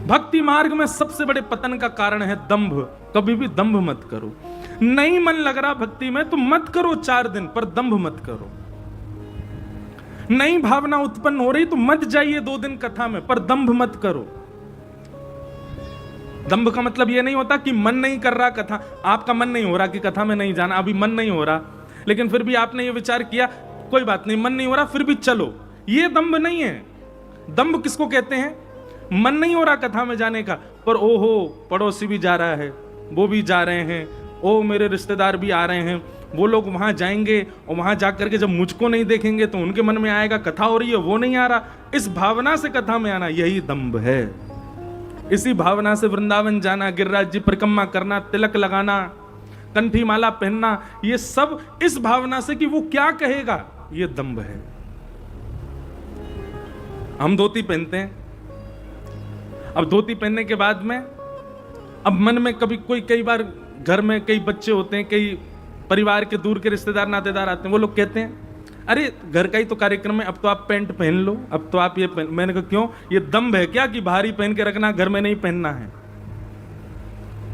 भक्ति मार्ग में सबसे बड़े पतन का कारण है दंभ। कभी भी दंभ मत करो। नहीं मन लग रहा भक्ति में तो मत करो 4 दिन, पर दंभ मत करो। नई भावना उत्पन्न हो रही तो मत जाइए 2 दिन कथा में, पर दंभ मत करो। दंभ का मतलब यह नहीं होता कि मन नहीं कर रहा कथा, आपका मन नहीं हो रहा कि कथा में नहीं जाना, अभी मन नहीं हो रहा, लेकिन फिर भी आपने ये विचार किया कोई बात नहीं, मन नहीं हो रहा फिर भी चलो, ये दंभ नहीं है। दंभ किसको कहते हैं? मन नहीं हो रहा कथा में जाने का, पर ओहो पड़ोसी भी जा रहा है, वो भी जा रहे हैं, ओ मेरे रिश्तेदार भी आ रहे हैं, वो लोग वहां जाएंगे और वहां जाकर के जब मुझको नहीं देखेंगे तो उनके मन में आएगा कथा हो रही है, वो नहीं आ रहा। इस भावना से कथा में आना, यही दंभ है। इसी भावना से वृंदावन जाना, गिरिराज जी परिक्रमा करना, तिलक लगाना, कंठी माला पहनना, ये सब इस भावना से कि वो क्या कहेगा, ये दंभ है। हम धोती पहनते हैं, अब धोती पहनने के बाद में अब मन में कई बार घर में कई बच्चे होते हैं, कई परिवार के दूर के रिश्तेदार नातेदार आते हैं, वो लोग कहते हैं अरे घर का ही तो कार्यक्रम है, अब तो आप पैंट पहन लो, अब तो आप ये पहन। मैंने कहा क्यों? ये दंभ है क्या कि बाहर ही पहन के रखना, घर में नहीं पहनना है?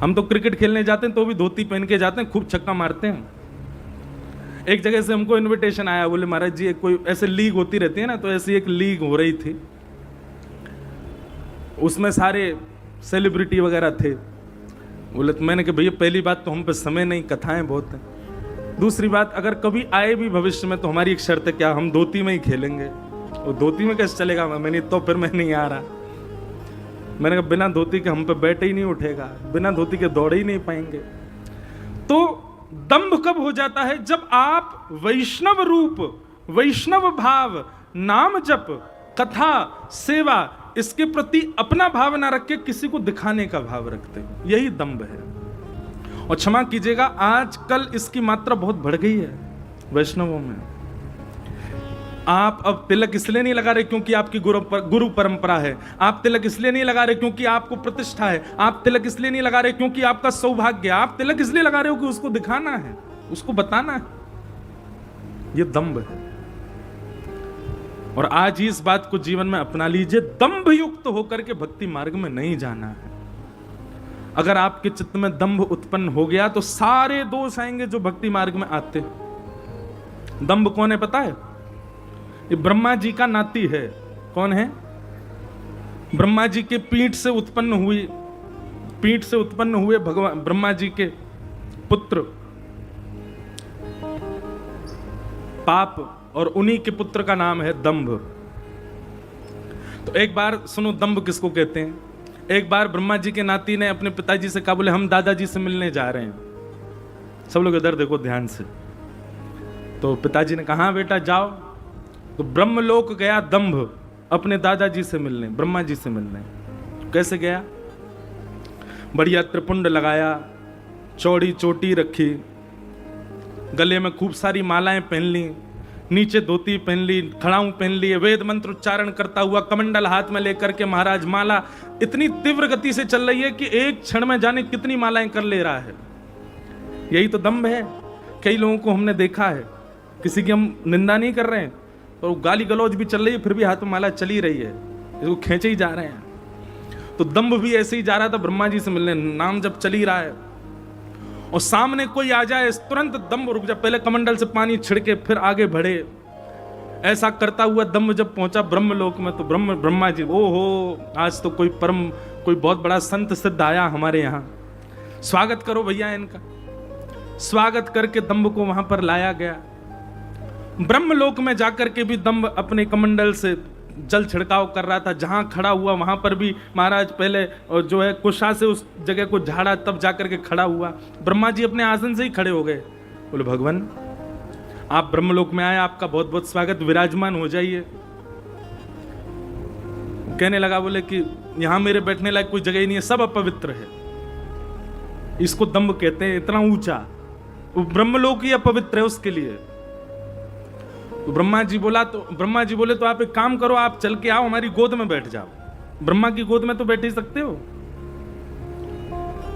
हम तो क्रिकेट खेलने जाते हैं तो भी धोती पहन के जाते हैं, खूब छक्का मारते हैं। एक जगह से हमको इनविटेशन आया, बोले महाराज जी कोई ऐसे लीग होती रहती है ना, तो ऐसी एक लीग हो रही थी, उसमें सारे सेलिब्रिटी वगैरह थे। बोले तो मैंने कहा भैया पहली बात तो हम पे समय नहीं, कथाएं बहुत हैं, दूसरी बात अगर कभी आए भी भविष्य में तो हमारी एक शर्त है, क्या हम धोती में ही खेलेंगे? और धोती में कैसे चलेगा? मैंने तो फिर मैं नहीं आ रहा। मैंने कहा बिना धोती के हम पे बैठ ही नहीं उठेगा, बिना धोती के दौड़ ही नहीं पाएंगे। तो दंभ कब हो जाता है? जब आप वैष्णव रूप, वैष्णव भाव, नाम जप, कथा, सेवा, इसके प्रति अपना भाव ना रख के किसी को दिखाने का भाव रखते हैं, यही दंभ है। और क्षमा कीजिएगा आजकल इसकी मात्रा बहुत बढ़ गई है वैष्णवों में। आप अब तिलक इसलिए नहीं लगा रहे क्योंकि आपकी गुरु परंपरा है, आप तिलक इसलिए नहीं लगा रहे क्योंकि आपको प्रतिष्ठा है, आप तिलक इसलिए नहीं लगा रहे क्योंकि आपका सौभाग्य है, आप तिलक इसलिए लगा रहे हो कि उसको दिखाना है, उसको बताना है। यह दंभ है। और आज ही इस बात को जीवन में अपना लीजिए, दंभ युक्त होकर के भक्ति मार्ग में नहीं जाना है। अगर आपके चित्त में दंभ उत्पन्न हो गया तो सारे दोष आएंगे जो भक्ति मार्ग में आते। दंभ कौन है पता है? ये ब्रह्मा जी का नाती है। कौन है? ब्रह्मा जी के पीठ से उत्पन्न हुए भगवान ब्रह्मा जी के पुत्र पाप, और उन्हीं के पुत्र का नाम है दंभ। तो एक बार सुनो दंभ किसको कहते हैं। एक बार ब्रह्मा जी के नाती ने अपने पिताजी से कहा, बोले हम दादाजी से मिलने जा रहे हैं। सब लोग इधर देखो ध्यान से। तो पिताजी ने कहा हाँ बेटा जाओ। तो ब्रह्मलोक गया दंभ अपने दादाजी से मिलने, ब्रह्मा जी से मिलने। कैसे गया? बढ़िया त्रिपुंड लगाया, चौड़ी चोटी रखी, गले में खूब सारी मालाएं पहन ली, नीचे धोती पहन ली, खड़ाऊ पहन लिए, वेद मंत्र उच्चारण करता हुआ कमंडल हाथ में लेकर के महाराज माला इतनी तीव्र गति से चल रही है कि एक क्षण में जाने कितनी मालाएं कर ले रहा है। यही तो दंभ है। कई लोगों को हमने देखा है, किसी की हम निंदा नहीं कर रहे हैं, तो गाली गलौज भी चल रही है फिर भी हाथ में माला चली रही है, इसको खींचे ही जा रहे हैं। तो दंभ भी ऐसे ही जा रहा था ब्रह्मा जी से मिलने, नाम जब चल ही रहा है, और सामने कोई आ जाए तुरंत दंभ रुक जाए, पहले कमंडल से पानी छिड़के फिर आगे बढ़े। ऐसा करता हुआ दंभ जब पहुंचा ब्रह्मलोक में तो ब्रह्मा जी, ओहो आज तो कोई बहुत बड़ा संत सिद्ध आया हमारे यहाँ, स्वागत करो भैया इनका। स्वागत करके दंभ को वहां पर लाया गया। ब्रह्मलोक में जाकर के भी दंभ अपने कमंडल से जल छिड़काव कर रहा था। जहां खड़ा हुआ वहां पर भी महाराज पहले जो है कुशा से उस जगह को झाड़ा, तब जाकर के खड़ा हुआ। ब्रह्मा जी अपने आसन से ही खड़े हो गए, बोले भगवान आप ब्रह्मलोक में आए, आपका बहुत बहुत स्वागत, विराजमान हो जाइए। कहने लगा बोले कि यहां मेरे बैठने लायक कोई जगह ही नहीं है, सब अपवित्र है। इसको दंभ कहते हैं, इतना ऊंचा। ब्रह्मलोक ही अपवित्र है उसके लिए। तो ब्रह्मा जी बोले तो आप एक काम करो, आप चल के आओ हमारी गोद में बैठ जाओ। ब्रह्मा की गोद में तो बैठ ही सकते हो।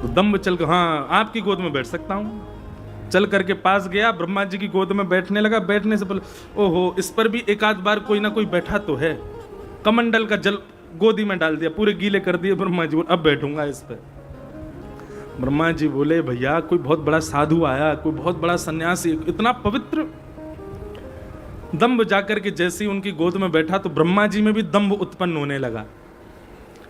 तो दंभ चल के, हाँ आपकी गोद में बैठ सकता हूं। चल करके पास गया, ब्रह्मा जी की गोद में बैठने लगा। बैठने से पहले ओहो इस पर भी एक आध बार कोई ना कोई बैठा तो है। कमंडल का जल गोदी में डाल दिया, पूरे गीले कर दिए। ब्रह्मा जी बोले अब बैठूंगा इस पे। ब्रह्मा जी बोले भैया कोई बहुत बड़ा साधु आया, कोई बहुत बड़ा सन्यासी, इतना पवित्र। दंभ जाकर के जैसे ही उनकी गोद में बैठा तो ब्रह्मा जी में भी दंभ उत्पन्न होने लगा।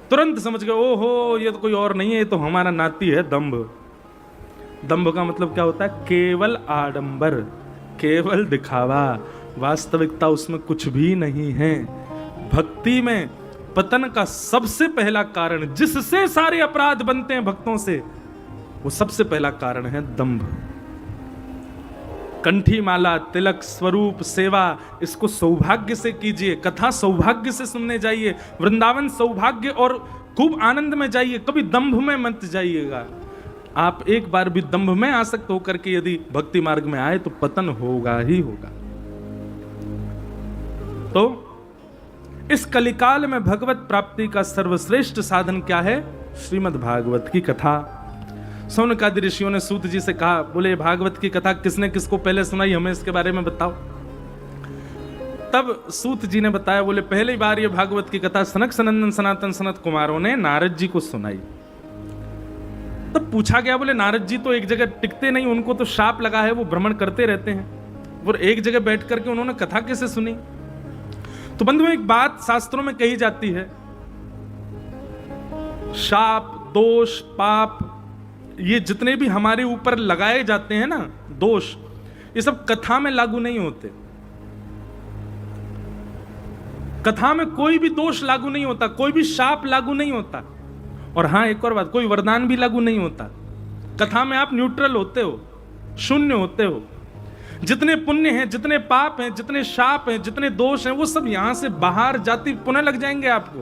तुरंत समझ गए ओहो ये तो कोई और नहीं है, ये तो हमारा नाती है दंभ। दंभ का मतलब क्या होता है? केवल आडंबर, केवल दिखावा, वास्तविकता उसमें कुछ भी नहीं है। भक्ति में पतन का सबसे पहला कारण, जिससे सारे अपराध बनते हैं भक्तों से, वो सबसे पहला कारण है दंभ। कंठी माला, तिलक, स्वरूप, सेवा, इसको सौभाग्य से कीजिए, कथा सौभाग्य से सुनने जाइए, वृंदावन सौभाग्य और खूब आनंद में जाइए, कभी दंभ में मत जाइएगा। आप एक बार भी दंभ में आसक्त होकर के यदि भक्ति मार्ग में आए तो पतन होगा ही होगा। तो इस कलिकाल में भगवत प्राप्ति का सर्वश्रेष्ठ साधन क्या है? श्रीमद् भागवत की कथा। सौनकादि ऋषियों ने सूत जी से कहा, बोले भागवत की कथा किसने किसको पहले सुनाई, हमें इसके बारे में बताओ। तब सूत जी ने बताया, बोले पहली बार ये भागवत की कथा सनक सनंदन सनातन सनत कुमारों ने नारद जी को सुनाई। तब पूछा गया, बोले नारद जी तो एक जगह टिकते नहीं, उनको तो शाप लगा है, वो भ्रमण करते रहते हैं, और एक जगह बैठ करके उन्होंने कथा कैसे सुनी? तो बंधुओं एक बात शास्त्रों में कही जाती है, शाप, दोष, पाप, ये जितने भी हमारे ऊपर लगाए जाते हैं ना दोष, ये सब कथा में लागू नहीं होते। कथा में कोई भी दोष लागू नहीं होता, कोई भी शाप लागू नहीं होता। और हां एक और बात, कोई वरदान भी लागू नहीं होता। कथा में आप न्यूट्रल होते हो, शून्य होते हो। जितने पुण्य हैं, जितने पाप हैं, जितने शाप हैं, जितने दोष हैं, वो सब यहां से बाहर जाती पुण्य लग जाएंगे आपको।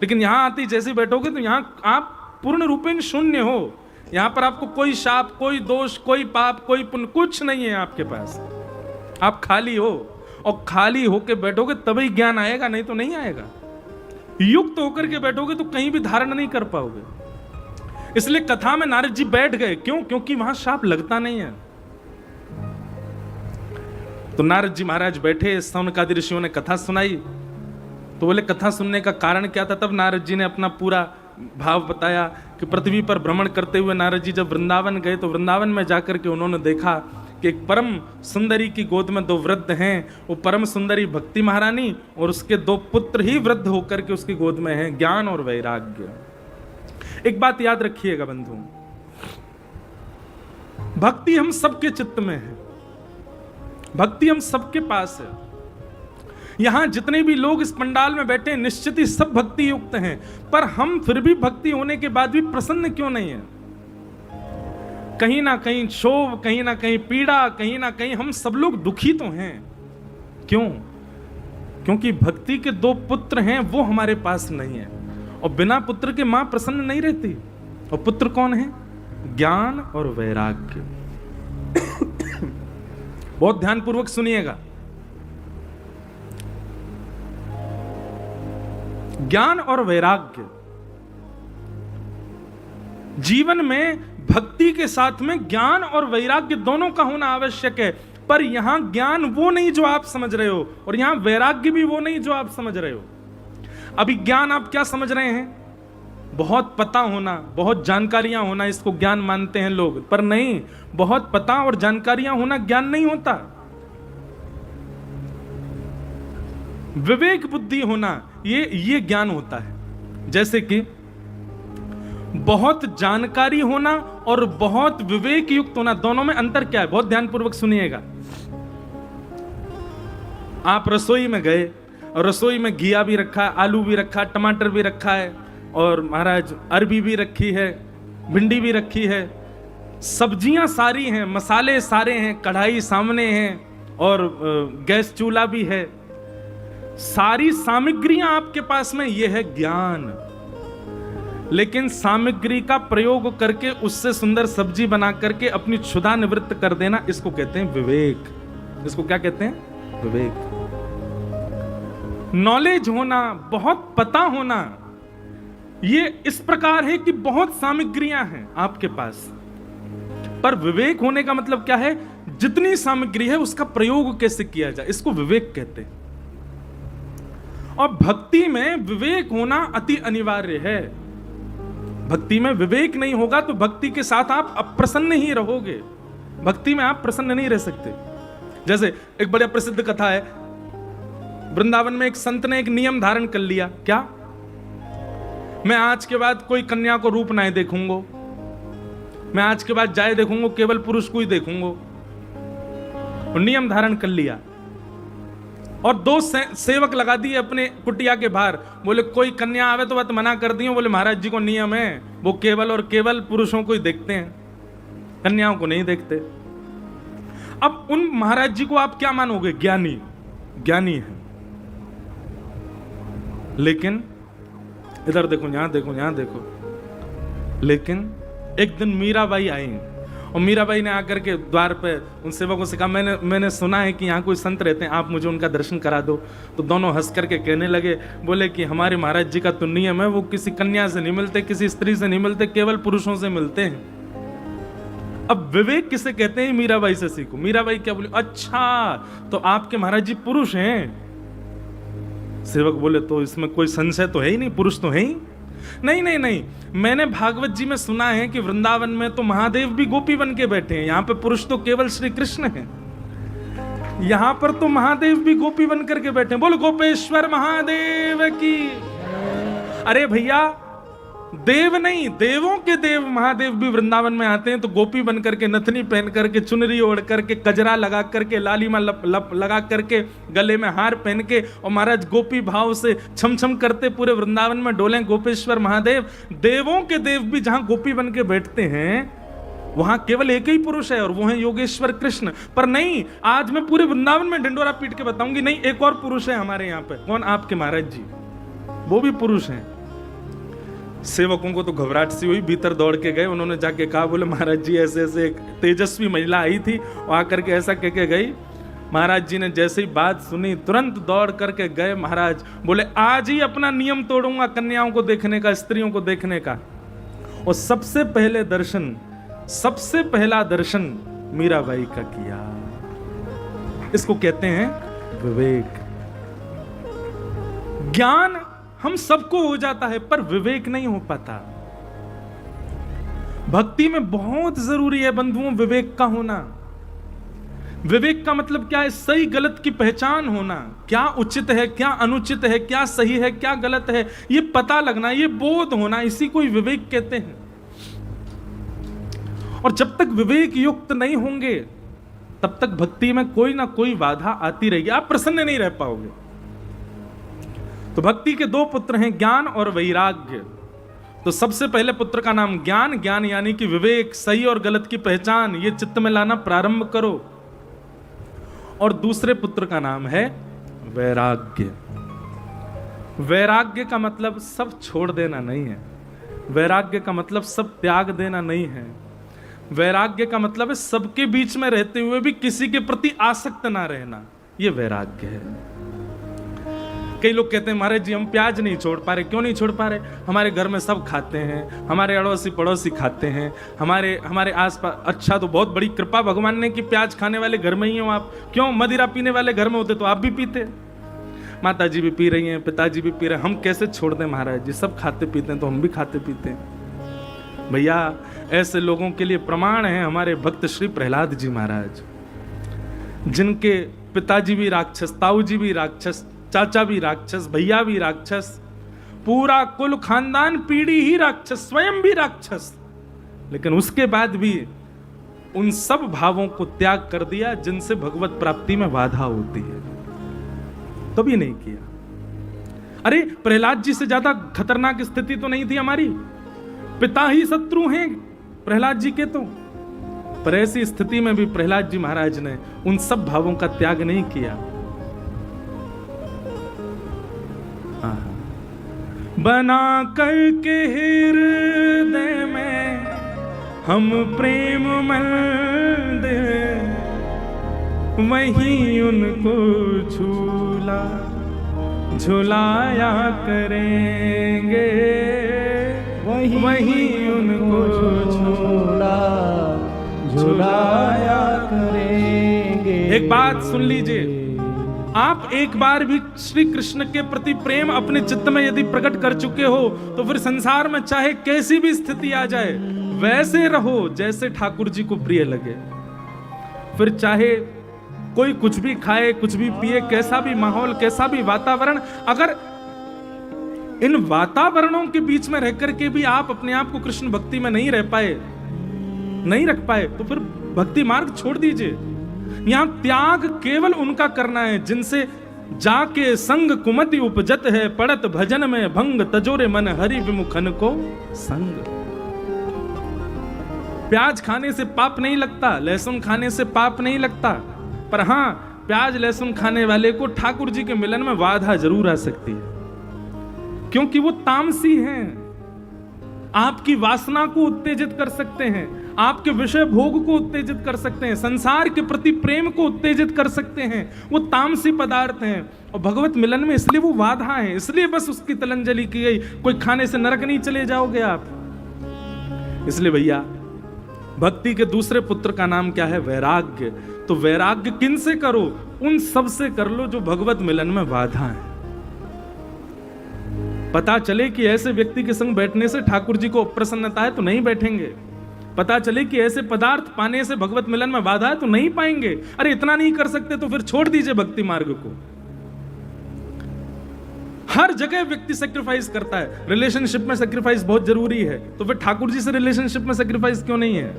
लेकिन यहां आती जैसे बैठोगे तो यहां आप पूर्ण रूपेण शून्य हो। यहां पर आपको कोई शाप, कोई दोष, कोई पाप, कोई पुण्य, कुछ नहीं है आपके पास। आप खाली हो, और खाली होके बैठोगे तभी ज्ञान आएगा, नहीं तो नहीं आएगा। युक्त होकर के बैठोगे तो कहीं भी धारण नहीं कर पाओगे। इसलिए कथा में नारद जी बैठ गए, क्यों? क्योंकि वहां शाप लगता नहीं है। तो नारद जी महाराज बैठे, सौनकादि ऋषियों ने कथा सुनाई। तो बोले कथा सुनने का कारण क्या था? तब नारद जी ने अपना पूरा भाव बताया कि पृथ्वी पर भ्रमण करते हुए नारद जी जब वृंदावन गए तो वृंदावन में जाकर के उन्होंने देखा कि एक परम सुंदरी की गोद में 2 वृद्ध हैं। वो परम सुंदरी भक्ति महारानी और उसके 2 पुत्र ही वृद्ध होकर के उसकी गोद में हैं, ज्ञान और वैराग्य। एक बात याद रखिएगा बंधु, भक्ति हम सबके चित्त में है, भक्ति हम सबके पास है। यहां जितने भी लोग इस पंडाल में बैठे हैं निश्चित ही सब भक्ति युक्त हैं, पर हम फिर भी भक्ति होने के बाद भी प्रसन्न क्यों नहीं है? कहीं ना कहीं क्षोभ, कहीं ना कहीं पीड़ा, कहीं ना कहीं हम सब लोग दुखी तो हैं। क्यों? क्योंकि भक्ति के 2 पुत्र हैं, वो हमारे पास नहीं है। और बिना पुत्र के मां प्रसन्न नहीं रहती। और पुत्र कौन है? ज्ञान और वैराग्य। बहुत ध्यानपूर्वक सुनिएगा। ज्ञान और वैराग्य, जीवन में भक्ति के साथ में ज्ञान और वैराग्य दोनों का होना आवश्यक है। पर यहां ज्ञान वो नहीं जो आप समझ रहे हो, और यहां वैराग्य भी वो नहीं जो आप समझ रहे हो। अभी ज्ञान आप क्या समझ रहे हैं? बहुत पता होना, बहुत जानकारियां होना, इसको ज्ञान मानते हैं लोग। पर नहीं, बहुत पता और जानकारियां होना ज्ञान नहीं होता। विवेक बुद्धि होना ये ज्ञान होता है। जैसे कि बहुत जानकारी होना और बहुत विवेक युक्त होना, दोनों में अंतर क्या है? बहुत ध्यानपूर्वक सुनिएगा। आप रसोई में गए और रसोई में घिया भी रखा है, आलू भी रखा है, टमाटर भी रखा है, और महाराज अरबी भी रखी है, भिंडी भी रखी है, सब्जियां सारी हैं, मसाले सारे हैं, कढ़ाई सामने है, और गैस चूल्हा भी है। सारी सामग्रियां आपके पास में, यह है ज्ञान। लेकिन सामग्री का प्रयोग करके उससे सुंदर सब्जी बना करके अपनी क्षुधा निवृत्त कर देना, इसको कहते हैं विवेक। इसको क्या कहते हैं? विवेक। नॉलेज होना, बहुत पता होना, ये इस प्रकार है कि बहुत सामग्रियां हैं आपके पास। पर विवेक होने का मतलब क्या है? जितनी सामग्री है उसका प्रयोग कैसे किया जाए, इसको विवेक कहते हैं। और भक्ति में विवेक होना अति अनिवार्य है। भक्ति में विवेक नहीं होगा तो भक्ति के साथ आप अप्रसन्न ही रहोगे, भक्ति में आप प्रसन्न नहीं रह सकते। जैसे एक बड़ा प्रसिद्ध कथा है, वृंदावन में एक संत ने एक नियम धारण कर लिया, क्या? मैं आज के बाद कोई कन्या को रूप नहीं देखूंगा, मैं आज के बाद जाए देखूंगा केवल पुरुष को ही देखूंगा। नियम धारण कर लिया और 2 सेवक लगा दिए अपने कुटिया के बाहर, बोले कोई कन्या आवे तो बात मना कर दियो, बोले महाराज जी को नियम है, वो केवल और केवल पुरुषों को ही देखते हैं, कन्याओं को नहीं देखते। अब उन महाराज जी को आप क्या मानोगे? ज्ञानी, ज्ञानी है। लेकिन इधर देखो, यहां देखो, यहां देखो। लेकिन एक दिन मीराबाई आई और मीराबाई ने आकर के द्वार पे उन सेवकों से कहा, मैंने सुना है कि यहाँ कोई संत रहते हैं, आप मुझे उनका दर्शन करा दो। तो दोनों हंस करके कहने लगे, बोले कि हमारे महाराज जी का तो नियम है, वो किसी कन्या से नहीं मिलते, किसी स्त्री से नहीं मिलते, केवल पुरुषों से मिलते हैं। अब विवेक किसे कहते हैं? मीराबाई से सीखो। मीराबाई क्या बोली? अच्छा तो आपके महाराज जी पुरुष हैं? सेवक बोले तो इसमें कोई संशय तो है ही नहीं, पुरुष तो है ही नहीं। नहीं नहीं, मैंने भागवत जी में सुना है कि वृंदावन में तो महादेव भी गोपी बन के बैठे हैं, यहाँ पे पुरुष तो केवल श्री कृष्ण हैं, यहाँ पर तो महादेव भी गोपी बन करके बैठे हैं। बोलो गोपेश्वर महादेव की। अरे भैया, देव नहीं, देवों के देव महादेव भी वृंदावन में आते हैं तो गोपी बन करके, नथनी पहन करके, चुनरी ओढ़ करके, कजरा लगा करके, लालिमा लगा करके, गले में हार पहन के, और महाराज गोपी भाव से छम छम करते पूरे वृंदावन में डोलें गोपेश्वर महादेव। देवों के देव भी जहां गोपी बन के बैठते हैं वहां केवल एक ही पुरुष है और वो है योगेश्वर कृष्ण। पर नहीं, आज मैं पूरे वृंदावन में ढिंडोरा पीट के बताऊंगी, नहीं एक और पुरुष है हमारे यहाँ पे। कौन? आपके महाराज जी, वो भी पुरुष हैं। सेवकों को तो घबराहट सी हुई, भीतर दौड़ के गए, उन्होंने जाके कहा, बोले महाराज जी ऐसे ऐसे एक तेजस्वी महिला आई थी और आकर के ऐसा कह के गई। महाराज जी ने जैसे ही बात सुनी तुरंत दौड़ करके गए। महाराज बोले आज ही अपना नियम तोड़ूंगा कन्याओं को देखने का, स्त्रियों को देखने का। और सबसे पहला दर्शन मीराबाई का किया। इसको कहते हैं विवेक। ज्ञान हम सबको हो जाता है पर विवेक नहीं हो पाता। भक्ति में बहुत जरूरी है बंधुओं विवेक का होना। विवेक का मतलब क्या है? सही गलत की पहचान होना, क्या उचित है, क्या अनुचित है, क्या सही है, क्या गलत है, ये पता लगना, ये बोध होना, इसी को विवेक कहते हैं। और जब तक विवेक युक्त नहीं होंगे तब तक भक्ति में कोई ना कोई बाधा आती रहेगी, आप प्रसन्न नहीं रह पाओगे। तो भक्ति के 2 पुत्र हैं, ज्ञान और वैराग्य। तो सबसे पहले पुत्र का नाम ज्ञान, ज्ञान यानी कि विवेक, सही और गलत की पहचान, ये चित्त में लाना प्रारंभ करो। और दूसरे पुत्र का नाम है वैराग्य। वैराग्य का मतलब सब छोड़ देना नहीं है, वैराग्य का मतलब सब त्याग देना नहीं है। वैराग्य का मतलब है सबके बीच में रहते हुए भी किसी के प्रति आसक्त ना रहना, ये वैराग्य है। कई लोग कहते हैं महाराज जी हम प्याज नहीं छोड़ पा रहे। क्यों नहीं छोड़ पा रहे? हमारे घर में सब खाते हैं, हमारे अड़ोसी पड़ोसी खाते हैं, हमारे आसपास। अच्छा तो बहुत बड़ी कृपा भगवान ने कि प्याज खाने वाले घर में ही हो आप। क्यों? मदिरा पीने वाले घर में होते तो आप भी पीते, माता जी भी पी रही हैं, पिताजी भी पी रहे हैं, हम कैसे छोड़ दें महाराज जी? सब खाते पीते हैं तो हम भी खाते पीते हैं। भैया ऐसे लोगों के लिए प्रमाण है हमारे भक्त श्री प्रहलाद जी महाराज, जिनके पिताजी भी राक्षस, ताऊ जी भी राक्षस, चाचा भी राक्षस, भैया भी राक्षस, पूरा कुल खानदान पीढ़ी ही राक्षस, स्वयं भी राक्षस, लेकिन उसके बाद भी उन सब भावों को त्याग कर दिया जिनसे भगवत प्राप्ति में बाधा होती है, कभी नहीं किया। अरे प्रहलाद जी से ज्यादा खतरनाक स्थिति तो नहीं थी हमारी, पिता ही शत्रु हैं प्रहलाद जी के तो। पर ऐसी स्थिति में भी प्रहलाद जी महाराज ने उन सब भावों का त्याग नहीं किया। बना करके हृदय में हम प्रेम मंदिर, वहीं उनको झुलाया करेंगे, वहीं उनको झुलाया करेंगे। एक बात सुन लीजिए, आप एक बार भी श्री कृष्ण के प्रति प्रेम अपने चित्त में यदि प्रकट कर चुके हो तो फिर संसार में चाहे कैसी भी स्थिति आ जाए वैसे रहो जैसे ठाकुर जी को प्रिय लगे। फिर चाहे कोई कुछ भी खाए, कुछ भी पिए, कैसा भी माहौल, कैसा भी वातावरण, अगर इन वातावरणों के बीच में रह करके भी आप अपने आप को कृष्ण भक्ति में नहीं रह पाए, नहीं रख पाए, तो फिर भक्ति मार्ग छोड़ दीजिए। यहां त्याग केवल उनका करना है जिनसे जाके संग कुमति उपजत है, पड़त भजन में भंग तजोरे मन हरि विमुखन को संग। प्याज खाने से पाप नहीं लगता, लहसुन खाने से पाप नहीं लगता, पर हां प्याज लहसुन खाने वाले को ठाकुर जी के मिलन में बाधा जरूर आ सकती है, क्योंकि वो तामसी हैं। आपकी वासना को उत्तेजित कर सकते हैं, आपके विषय भोग को उत्तेजित कर सकते हैं, संसार के प्रति प्रेम को उत्तेजित कर सकते हैं। वो तामसी पदार्थ हैं और भगवत मिलन में इसलिए वो बाधा है, इसलिए बस उसकी तिलांजलि की गई। कोई खाने से नरक नहीं चले जाओगे आप। इसलिए भैया भक्ति के दूसरे पुत्र का नाम क्या है? वैराग्य। तो वैराग्य किन से करो? उन सब से कर लो जो भगवत मिलन में बाधा है। पता चले कि ऐसे व्यक्ति के संग बैठने से ठाकुर जी को अप्रसन्नता है तो नहीं बैठेंगे। पता चले कि ऐसे पदार्थ पाने से भगवत मिलन में बाधा है तो नहीं पाएंगे। अरे इतना नहीं कर सकते तो फिर छोड़ दीजिए भक्ति मार्ग को। हर जगह व्यक्ति सेक्रीफाइस करता है, रिलेशनशिप में सेक्रीफाइस बहुत जरूरी है, तो फिर ठाकुर जी से रिलेशनशिप में सेक्रीफाइस क्यों नहीं है?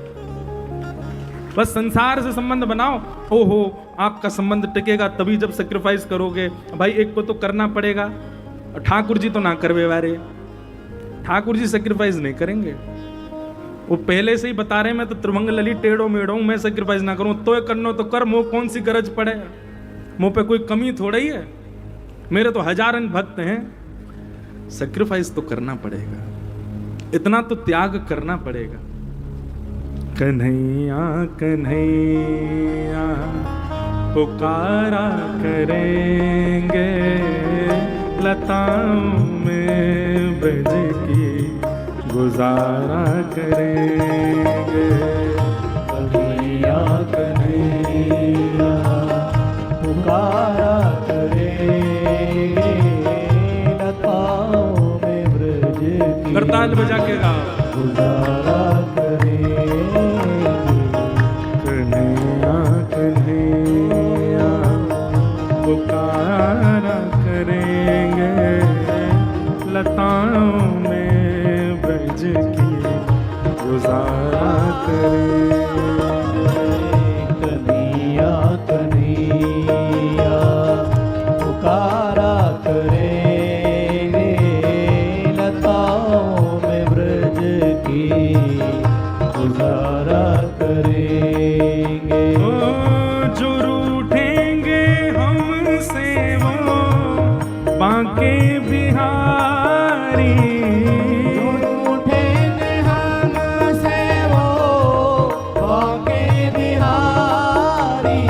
बस संसार से संबंध बनाओ, ओहो आपका संबंध टिकेगा तभी जब सेक्रीफाइस करोगे। भाई एक को तो करना पड़ेगा, और ठाकुर जी तो ना करवे वारे, ठाकुर जी सेक्रीफाइस नहीं करेंगे। वो पहले से ही बता रहे मैं तो त्रिभंग लली टेढ़ो मेढ़ो, मैं सेक्रीफाइस ना करूं तो करनो तो कर, मुंह कौन सी गरज पड़े, मुंह पे कोई कमी थोड़ा ही है, मेरे तो हजारन भक्त हैं। सेक्रीफाइस तो करना पड़ेगा, इतना तो त्याग करना पड़ेगा। कन्हैया कन्हैया पुकारा करेंगे, लताओं में ब्रज की गुजारा करेंगे। कन्हैया कन्हैया पुकारा करेंगे, लताओं में ब्रज की करताल बजा के गाओ, गुजारा करेंगे। कन्हैया कन्हैया पुकारा करेंगे, लताओं में ब्रज की गुजारा करेंगे। कन्हैया कन्हैया पुकारा करेंगे, लताओं में ब्रज की गुजारा करेंगे। जो रूठेंगे हमसे वो बांके बिहारी, उठेंगे हमसे वो बांके बिहारी,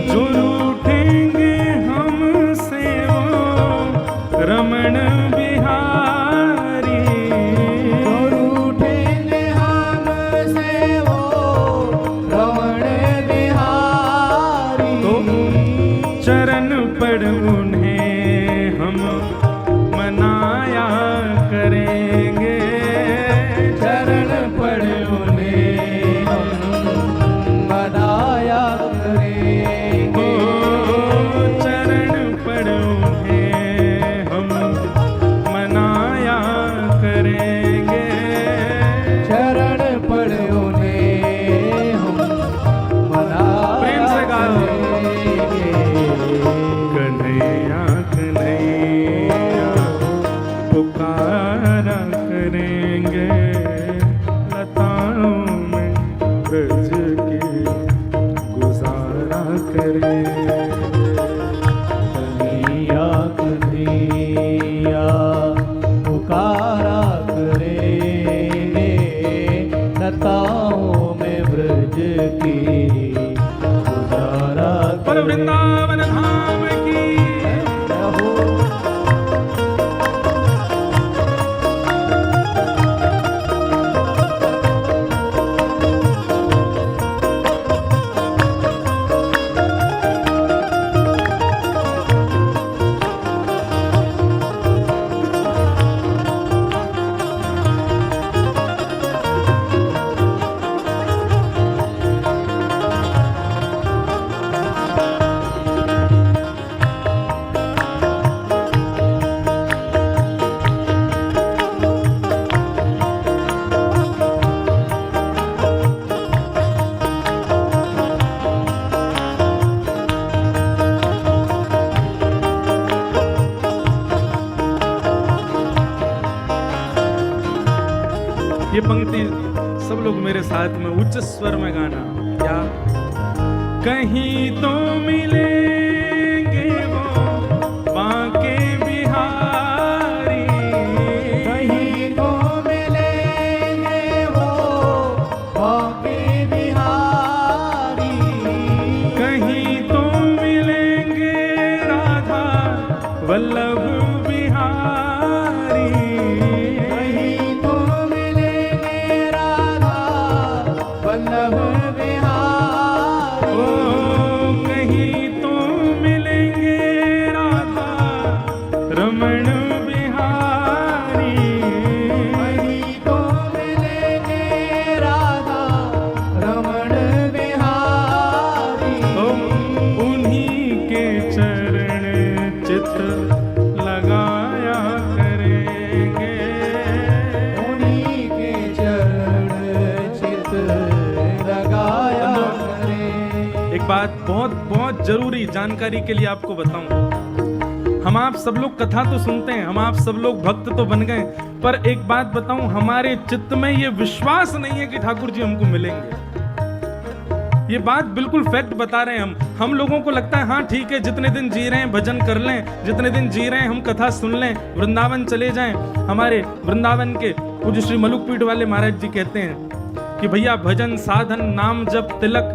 जो रूठेंगे हमसे वो रमण बिहारी, उठेंगे हमसे वो रमण बिहारी। तो चरण पड़ उन्हें हम मनाया करेंगे, चरण पड़ उन्हें हम मनाया करेंगे। चरण पड़ उन्हें हम मनाया करेंगे। चरण पड़ उन्हें हम मनाया प्रेम से गाओ। करेंगे। कन्हैया कन्हैया पुकारा करेंगे, लताओं में ब्रज की गुजारा करेंगे। कन्हैया कन्हैया पुकारा करेंगे, लताओं में ब्रज की गुजारा पर वृंदावन धाम की रहो। ये पंक्ति सब लोग मेरे साथ में उच्च स्वर में गाना। क्या? कहीं तो मिलेंगे वो बांके बिहारी, कहीं तो मिलेंगे वो बांके बिहारी, कहीं तो मिलेंगे राधा वल्लभ बिहारी, कहीं तो मिलेंगे राधा वल्लभ बिहारी, ओ कहीं तो मिलेंगे राधा रमण बिहारी, कहीं तो मिलेंगे राधा रमण बिहारी, ओ उन्हीं के चरण चित लगाया करेंगे, उन्हीं के चरण चित लगाया करें। एक बात बहुत जरूरी जानकारी के लिए आपको बताऊं। हम आप सब लोग कथा तो सुनते हैं, हम आप सब लोग भक्त तो बन गए, पर एक बात बताऊं, हमारे चित्त में ये विश्वास नहीं है कि ठाकुर जी हमको मिलेंगे। ये बात बिल्कुल फैक्ट बता रहे हैं हम लोगों को लगता है हाँ ठीक है, जितने दिन जी रहे हैं भजन कर लें, जितने दिन जी रहे हैं हम कथा सुन लें, वृंदावन चले जाएं। हमारे वृंदावन के पूज्य श्री मलुकपीठ वाले महाराज जी कहते हैं कि भैया भजन साधन नाम जप तिलक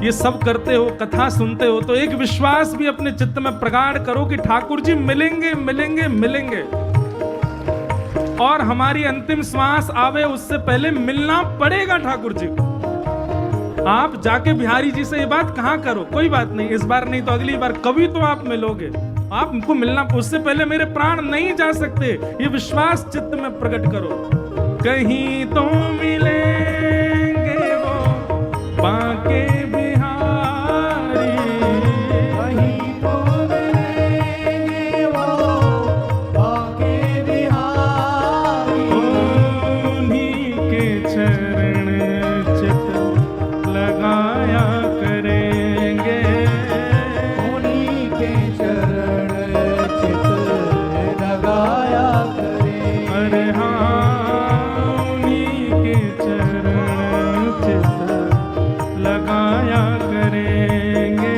ये सब करते हो, कथा सुनते हो, तो एक विश्वास भी अपने चित्त में प्रगाढ़ करो कि ठाकुर जी मिलेंगे मिलेंगे मिलेंगे, और हमारी अंतिम श्वास आवे उससे पहले मिलना पड़ेगा ठाकुर जी को। आप जाके बिहारी जी से ये बात कहाँ करो, कोई बात नहीं, इस बार नहीं तो अगली बार कभी तो आप मिलोगे, आपको मिलना, उससे पहले मेरे प्राण नहीं जा सकते, ये विश्वास चित्त में प्रकट करो। कहीं तो मिलेंगे वो बांके बिहारी, कहीं तो मिलेंगे वो बांके बिहारी, उन्हीं के चरण चित लगाया करेंगे, उन्हीं के चरण चित लगाया करें। अरे हाँ उन्हीं के चरण चित लगाया करेंगे,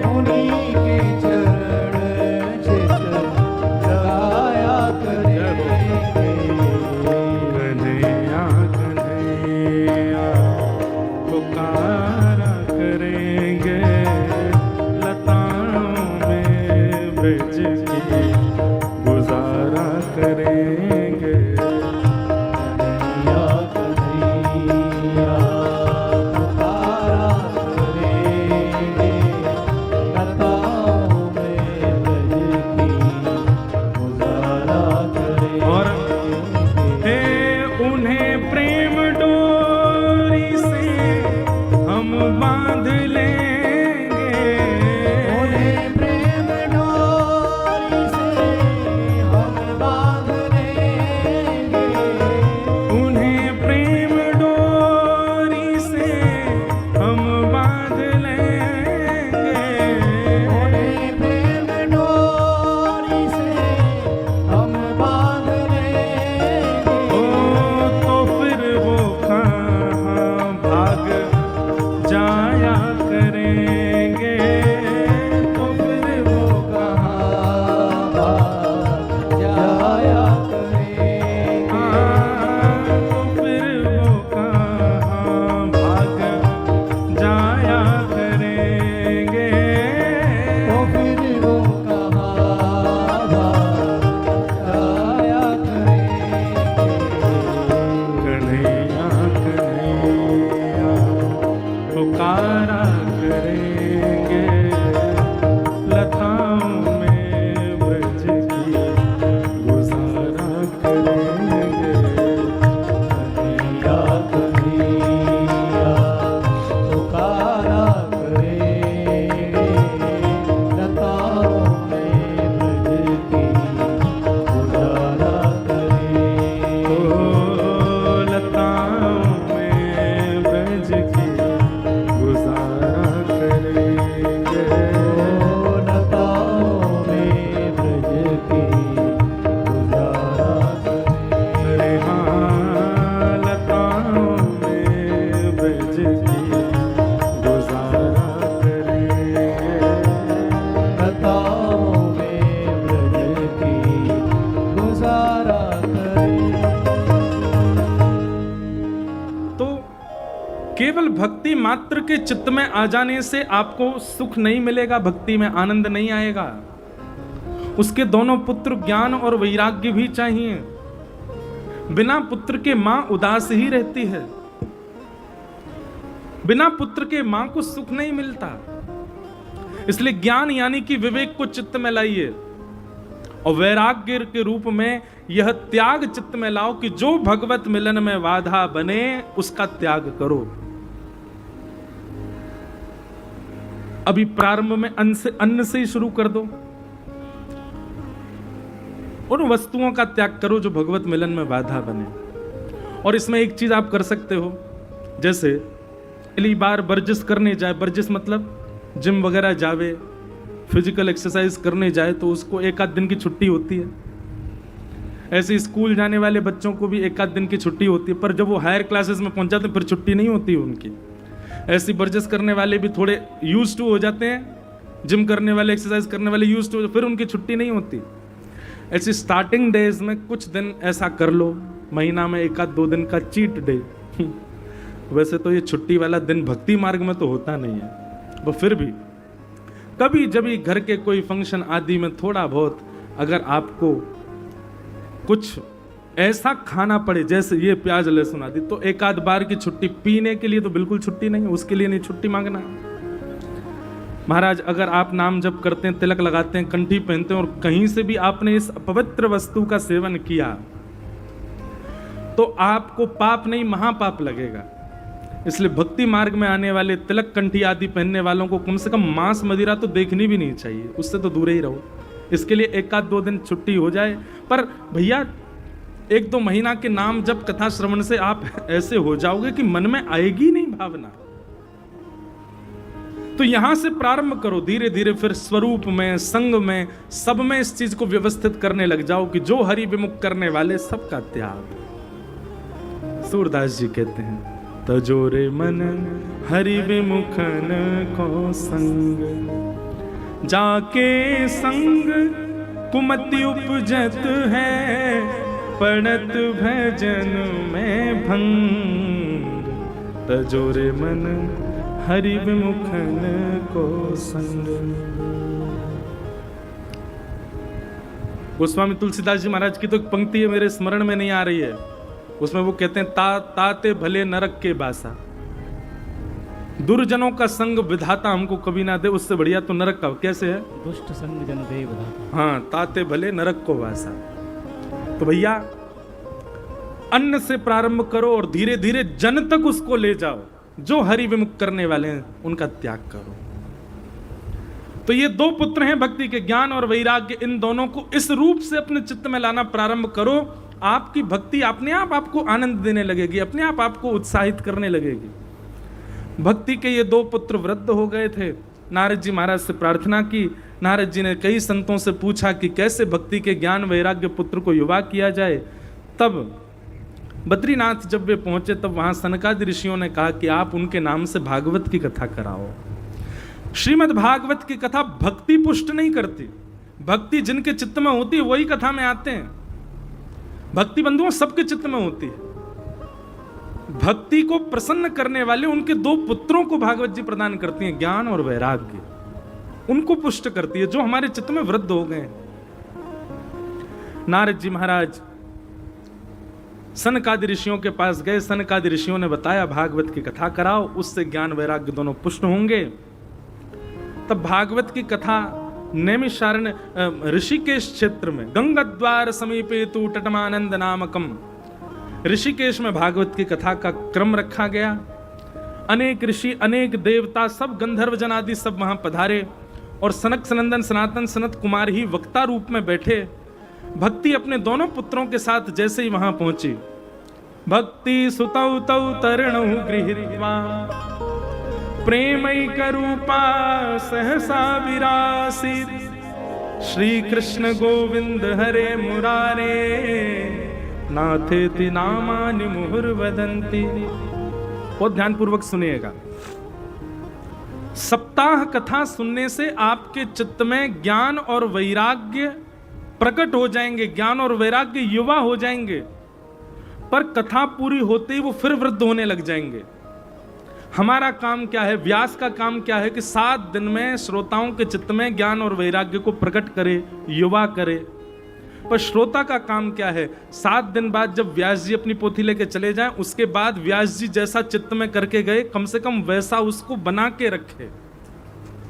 उन्हीं के चरण चित लगाया करेंगे। कन्हैया कन्हैया पुकारा करेंगे, लताओं में ब्रज की गुजारा करेंगे। कन्हैया कन्हैया पुकारा करेंगे, लताओं में ब्रज की गुजारा और करेंगे। हे उन्हें प्रेम डोरी से हम बांध लेंगे, उन्हें प्रेम डोरी से हम बांध लेंगे, उन्हें प्रेम डोरी से हम बांध लेंगे, उन्हें प्रेम डोरी से हम बांध लेंगे। ओ तो फिर वो कहाँ भाग जाया करेंगे, तो फिर वो कहाँ भाग जाया करेंगे, तो फिर वो कहाँ भाग जाया करेंगे, तो फिर वो कहाँ भाग जाया करेंगे। कन्हैया कन्हैया पुकारा करेंगे, लताओं में ब्रज की गुजारा करेंगे। कन्हैया कन्हैया पुकारा करेंगे, लताओं में ब्रज की गुजारा करेंगे। ओ लताओं में ब्रज की गुजारा करेंगे। ओ लताओं में ब्रज की गुजारा करेंगे। केवल भक्ति मात्र के चित्त में आ जाने से आपको सुख नहीं मिलेगा, भक्ति में आनंद नहीं आएगा। उसके दोनों पुत्र ज्ञान और वैराग्य भी चाहिए। बिना पुत्र के मां उदास ही रहती है, बिना पुत्र के मां को सुख नहीं मिलता। इसलिए ज्ञान यानी कि विवेक को चित्त में लाइए और वैराग्य के रूप में यह त्याग चित्त में लाओ कि जो भगवत मिलन में बाधा बने उसका त्याग करो। अभी प्रारंभ में अन्न से ही शुरू कर दो। उन वस्तुओं का त्याग करो जो भगवत मिलन में बाधा बने। और इसमें एक चीज आप कर सकते हो, जैसे पहली बार वर्जिश करने जाए, वर्जिश मतलब जिम वगैरह जावे, फिजिकल एक्सरसाइज करने जाए तो उसको एक आध दिन की छुट्टी होती है। ऐसे स्कूल जाने वाले बच्चों को भी एक आध दिन की छुट्टी होती है, पर जब वो हायर क्लासेस में पहुंच जाते हैं फिर छुट्टी नहीं होती उनकी। ऐसी वर्जिश करने वाले भी थोड़े यूज टू हो जाते हैं, जिम करने वाले, एक्सरसाइज करने वाले यूज टू, फिर उनकी छुट्टी नहीं होती। ऐसी स्टार्टिंग डेज में कुछ दिन ऐसा कर लो, महीना में एक आध 2 दिन का चीट डे। वैसे तो ये छुट्टी वाला दिन भक्ति मार्ग में तो होता नहीं है, वो फिर भी कभी जब घर के कोई फंक्शन आदि में थोड़ा बहुत अगर आपको कुछ ऐसा खाना पड़े जैसे ये प्याज लहसुन आदि, तो एक आध बार की छुट्टी, पीने के लिए तो बिल्कुल छुट्टी नहीं, उसके लिए नहीं छुट्टी मांगना। महाराज अगर आप नाम जप करते हैं, तिलक लगाते हैं, कंठी पहनते हैं और कहीं से भी आपने इस अपवित्र वस्तु का सेवन किया तो आपको पाप नहीं महापाप लगेगा। इसलिए भक्ति मार्ग में आने वाले तिलक कंठी आदि पहनने वालों को कम से कम मांस मदिरा तो देखनी भी नहीं चाहिए, उससे तो दूर ही रहो। इसके लिए एक आध 2 दिन छुट्टी हो जाए, पर भैया 1-2 महीना के नाम जब कथा श्रवण से आप ऐसे हो जाओगे कि मन में आएगी नहीं भावना। तो यहां से प्रारंभ करो, धीरे धीरे फिर स्वरूप में, संग में, सब में इस चीज को व्यवस्थित करने लग जाओ कि जो हरि विमुख करने वाले सबका त्याग। सूरदास जी कहते हैं, तजोरे मन हरि विमुखन को संग, जाके संग कुमति उपजत है, पड़त भजन में भंग। तजोरे मन हरि विमुखन को संग। गोस्वामी तुलसीदास जी महाराज की तो एक पंक्ति है, मेरे स्मरण में नहीं आ रही है, उसमें वो कहते हैं, ताते भले नरक के बासा, दुर्जनों का संग विधाता हमको कभी ना दे, उससे बढ़िया तो नरक का। कैसे है? दुष्ट संग जन दे विधाता। हाँ, ताते भले नरक को बासा। तो भैया अन्न से प्रारंभ करो और धीरे धीरे जन तक उसको ले जाओ। जो हरि विमुख करने वाले हैं उनका त्याग करो। तो ये 2 पुत्र हैं भक्ति के, ज्ञान और वैराग्य। इन दोनों को इस रूप से अपने चित्त में लाना प्रारंभ करो, आपकी भक्ति अपने आप आपको आनंद देने लगेगी, अपने आप आपको उत्साहित करने लगेगी। भक्ति के ये 2 पुत्र वृद्ध हो गए थे। नारद जी महाराज से प्रार्थना की। नारद जी ने कई संतों से पूछा कि कैसे भक्ति के ज्ञान वैराग्य पुत्र को युवा किया जाए। तब बद्रीनाथ जब वे पहुंचे तब वहां सनकादि ऋषियों ने कहा कि आप उनके नाम से भागवत की कथा कराओ। श्रीमद् भागवत की कथा भक्ति पुष्ट नहीं करती, भक्ति जिनके चित्त में होती है वही कथा में आते हैं। भक्ति बंधुओं सबके चित्त में होती है। भक्ति को प्रसन्न करने वाले उनके 2 पुत्रों को भागवत जी प्रदान करती हैं, ज्ञान और वैराग्य, उनको पुष्ट करती है जो हमारे चित्त में वृद्ध हो गए। नारद जी महाराज सनकादि ऋषियों के पास गए। सनकादि ऋषियों ने बताया भागवत की कथा कराओ, उससे ज्ञान वैराग्य दोनों पुष्ट होंगे। तब भागवत की कथा नैमिषारण्य ऋषिकेश क्षेत्र में गंगाद्वार समीपे तु तटमानंद नामकम, ऋषिकेश में भागवत की कथा का क्रम रखा गया। अनेक ऋषि, अनेक देवता, सब गंधर्व जन आदि सब वहां पधारे और सनक सनंदन सनातन सनत कुमार ही वक्ता रूप में बैठे। भक्ति अपने दोनों पुत्रों के साथ जैसे ही वहां पहुंची, भक्ति सुतौ तौ तरणौ गृहीत्वा प्रेमैक रूपा सहसा विरासित, श्री कृष्ण गोविंद हरे मुरारे नाथेति नामानि मुहुर्वदन्ति। बहुत ध्यानपूर्वक सुनिएगा। सप्ताह कथा सुनने से आपके चित्त में ज्ञान और वैराग्य प्रकट हो जाएंगे, ज्ञान और वैराग्य युवा हो जाएंगे, पर कथा पूरी होते ही वो फिर वृद्ध होने लग जाएंगे। हमारा काम क्या है, व्यास का काम क्या है कि 7 दिन में श्रोताओं के चित्त में ज्ञान और वैराग्य को प्रकट करे, युवा करे। पर श्रोता का काम क्या है, 7 दिन बाद जब व्यास जी अपनी पोथी लेके चले जाएं, उसके बाद व्यास जी जैसा चित्त में करके गए, कम से कम वैसा उसको बना के रखे।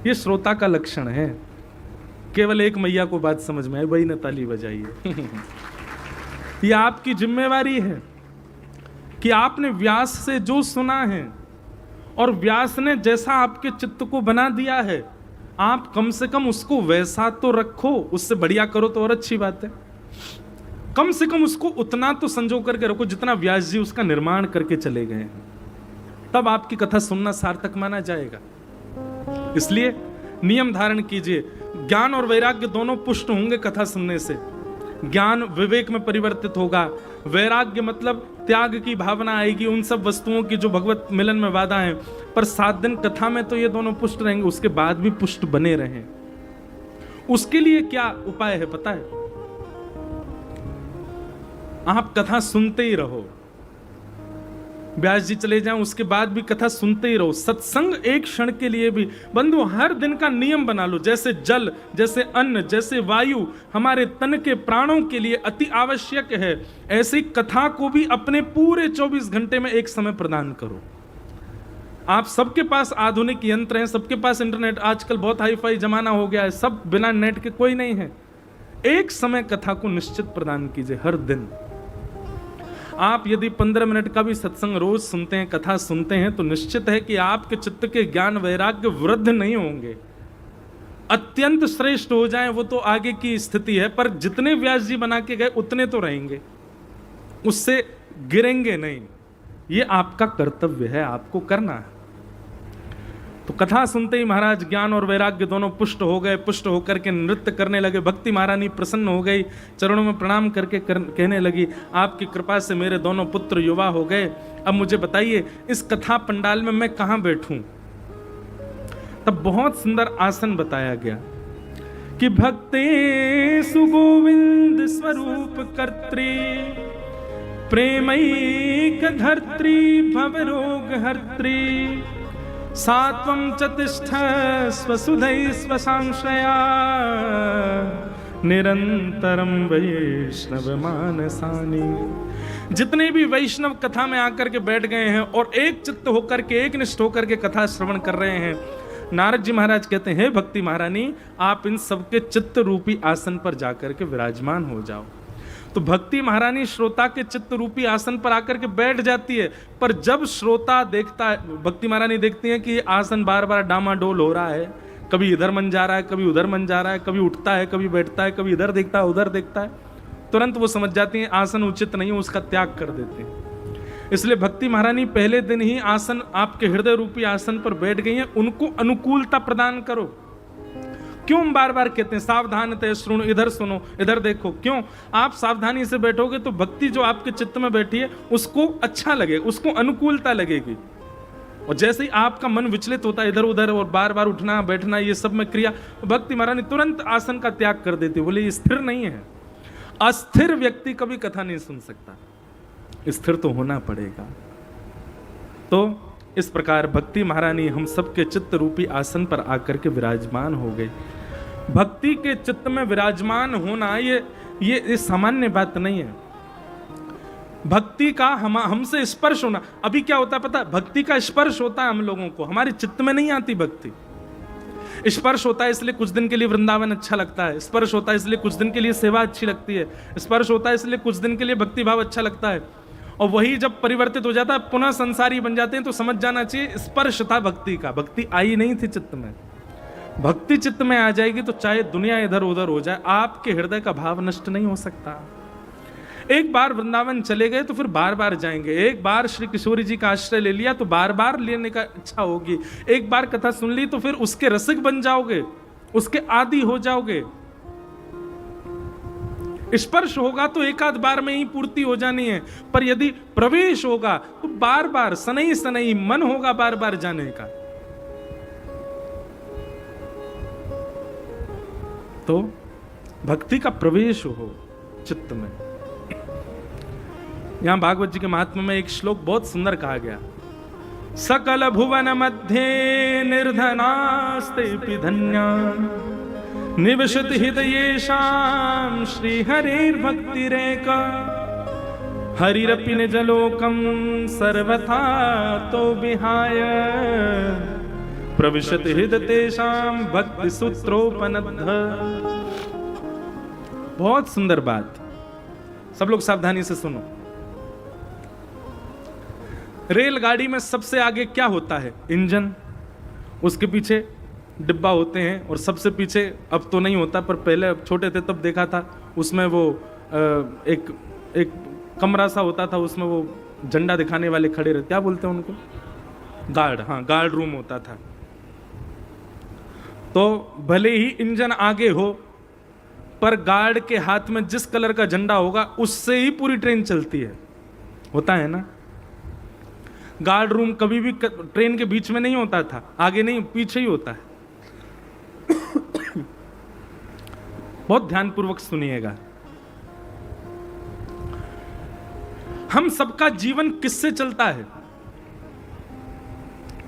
ये श्रोता का लक्षण है। केवल एक मैया को बात समझ में आई, वही ने ताली बजाइए। ये आपकी जिम्मेवारी है कि आपने व्यास से जो सुना है और व्यास ने जैसा आपके चित्त को बना दिया है, आप कम से कम उसको वैसा तो रखो। उससे बढ़िया करो तो और अच्छी बात है। कम से कम उसको उतना तो संजो करके रखो जितना व्यास जी उसका निर्माण करके चले गए हैं, तब आपकी कथा सुनना सार्थक माना जाएगा। इसलिए नियम धारण कीजिए। ज्ञान और वैराग्य दोनों पुष्ट होंगे कथा सुनने से। ज्ञान विवेक में परिवर्तित होगा, वैराग्य मतलब त्याग की भावना आएगी उन सब वस्तुओं की जो भगवत मिलन में बाधा है। पर 7 दिन कथा में तो ये दोनों पुष्ट रहेंगे, उसके बाद भी पुष्ट बने रहें। उसके लिए क्या उपाय है पता है? आप कथा सुनते ही रहो। व्यास जी चले जाएं, उसके बाद भी कथा सुनते ही रहो। सत्संग एक क्षण के लिए भी बंधु हर दिन का नियम बना लो। जैसे जल, जैसे अन्न, जैसे वायु हमारे तन के प्राणों के लिए अति आवश्यक है, ऐसी कथा को भी अपने पूरे 24 घंटे में एक समय प्रदान करो। आप सबके पास आधुनिक यंत्र हैं, सबके पास इंटरनेट, आजकल बहुत हाईफाई जमाना हो गया है, सब बिना नेट के कोई नहीं है। एक समय कथा को निश्चित प्रदान कीजिए हर दिन। आप यदि 15 मिनट का भी सत्संग रोज सुनते हैं, कथा सुनते हैं, तो निश्चित है कि आपके चित्त के ज्ञान वैराग्य वृद्ध नहीं होंगे, अत्यंत श्रेष्ठ हो जाएं, वो तो आगे की स्थिति है। पर जितने व्यास जी बना के गए उतने तो रहेंगे, उससे गिरेंगे नहीं। ये आपका कर्तव्य है, आपको करना है। तो कथा सुनते ही महाराज ज्ञान और वैराग्य दोनों पुष्ट हो गए। पुष्ट होकर के नृत्य करने लगे। भक्ति महारानी प्रसन्न हो गई, चरणों में प्रणाम करके कहने लगी, आपकी कृपा से मेरे दोनों पुत्र युवा हो गए। अब मुझे बताइए इस कथा पंडाल में मैं कहां बैठूं? तब बहुत सुंदर आसन बताया गया कि भक्ते सुगोविंद स्वरूप कर्त्री, प्रेमैक धर्त्री, भवरोग हर्त्री, सात्वं चतिष्ठ स्वसुधै स्वसंशया, निरंतरम वैष्णव मानसानि। जितने भी वैष्णव कथा में आकर के बैठ गए हैं और एक चित्त होकर के, एक निष्ठ होकर के कथा श्रवण कर रहे हैं, नारद जी महाराज कहते हैं, भक्ति महारानी आप इन सबके चित्त रूपी आसन पर जाकर के विराजमान हो जाओ। तो भक्ति महारानी श्रोता के चित्त रूपी आसन पर आकर के बैठ जाती है। पर जब श्रोता देखता है, भक्ति महारानी देखती है कि ये आसन बार बार डामाडोल हो रहा है, कभी इधर मन जा रहा है, कभी उधर मन जा रहा है, कभी उठता है, कभी बैठता है, कभी इधर देखता है, उधर देखता है, तुरंत वो समझ जाती है आसन उचित नहीं है, उसका त्याग कर देते हैं। इसलिए भक्ति महारानी पहले दिन ही आसन, आपके हृदय रूपी आसन पर बैठ गई हैं, उनको अनुकूलता प्रदान करो। क्यों हम बार बार कहते हैं सावधानतया शृणु, इधर सुनो, इधर देखो? क्यों? आप सावधानी से बैठोगे तो भक्ति जो आपके चित्त में बैठी है उसको अच्छा लगे, उसको अनुकूलता लगेगी। और जैसे ही आपका मन विचलित होता है इधर उधर और बार बार उठना बैठना ये सब में क्रिया, भक्ति महारानी तुरंत आसन का त्याग कर देती, बोले ये स्थिर नहीं है। अस्थिर व्यक्ति कभी कथा नहीं सुन सकता, स्थिर तो होना पड़ेगा। तो इस प्रकार भक्ति महारानी हम सबके चित्त रूपी आसन पर आकर के विराजमान हो गई। भक्ति के चित्त में विराजमान होना ये सामान्य बात नहीं है। भक्ति का हमसे स्पर्श होना, अभी क्या होता है पता है? भक्ति का स्पर्श होता है हम लोगों को, हमारे चित्त में नहीं आती भक्ति। स्पर्श होता है इसलिए कुछ दिन के लिए वृंदावन अच्छा लगता है, स्पर्श होता है इसलिए कुछ दिन के लिए सेवा अच्छी लगती है, स्पर्श होता है इसलिए कुछ दिन के लिए भक्ति भाव अच्छा लगता है, और वही जब परिवर्तित हो जाता है पुनः संसारी बन जाते हैं, तो समझ जाना चाहिए स्पर्श था भक्ति का, भक्ति आई नहीं थी चित्त में। भक्ति चित्त में आ जाएगी तो चाहे दुनिया इधर उधर हो जाए, आपके हृदय का भाव नष्ट नहीं हो सकता। एक बार वृंदावन चले गए तो फिर बार बार जाएंगे, एक बार श्री किशोरी जी का आश्रय ले लिया तो बार बार लेने का इच्छा होगी, एक बार कथा सुन ली तो फिर उसके रसिक बन जाओगे, उसके आदी हो जाओगे। स्पर्श होगा तो एक आध बार में ही पूर्ति हो जानी है, पर यदि प्रवेश होगा तो बार बार सनई सनई मन होगा बार बार जाने का। तो भक्ति का प्रवेश हो चित्त में। यहां भागवत जी के महात्म्य में एक श्लोक बहुत सुंदर कहा गया, सकल भुवन मध्ये निर्धनास्ते धन्या निवसति हृदयेषां श्री हरिर्भक्तिरेका हरिरपि निजलोकं सर्वथा तो विहाय प्रविशति हृदयेषां भक्ति सूत्रोपनद्ध। बहुत सुंदर बात, सब लोग सावधानी से सुनो। रेलगाड़ी में सबसे आगे क्या होता है? इंजन, उसके पीछे डिब्बा होते हैं और सबसे पीछे, अब तो नहीं होता पर पहले छोटे थे तब देखा था, उसमें वो एक कमरा सा होता था, उसमें वो झंडा दिखाने वाले खड़े रहते, क्या बोलते हैं उनको? गार्ड। हाँ, गार्ड रूम होता था। तो भले ही इंजन आगे हो पर गार्ड के हाथ में जिस कलर का झंडा होगा उससे ही पूरी ट्रेन चलती है, होता है ना? गार्ड रूम कभी भी ट्रेन के बीच में नहीं होता था, आगे नहीं पीछे ही होता है। बहुत ध्यानपूर्वक सुनिएगा। हम सबका जीवन किससे चलता है?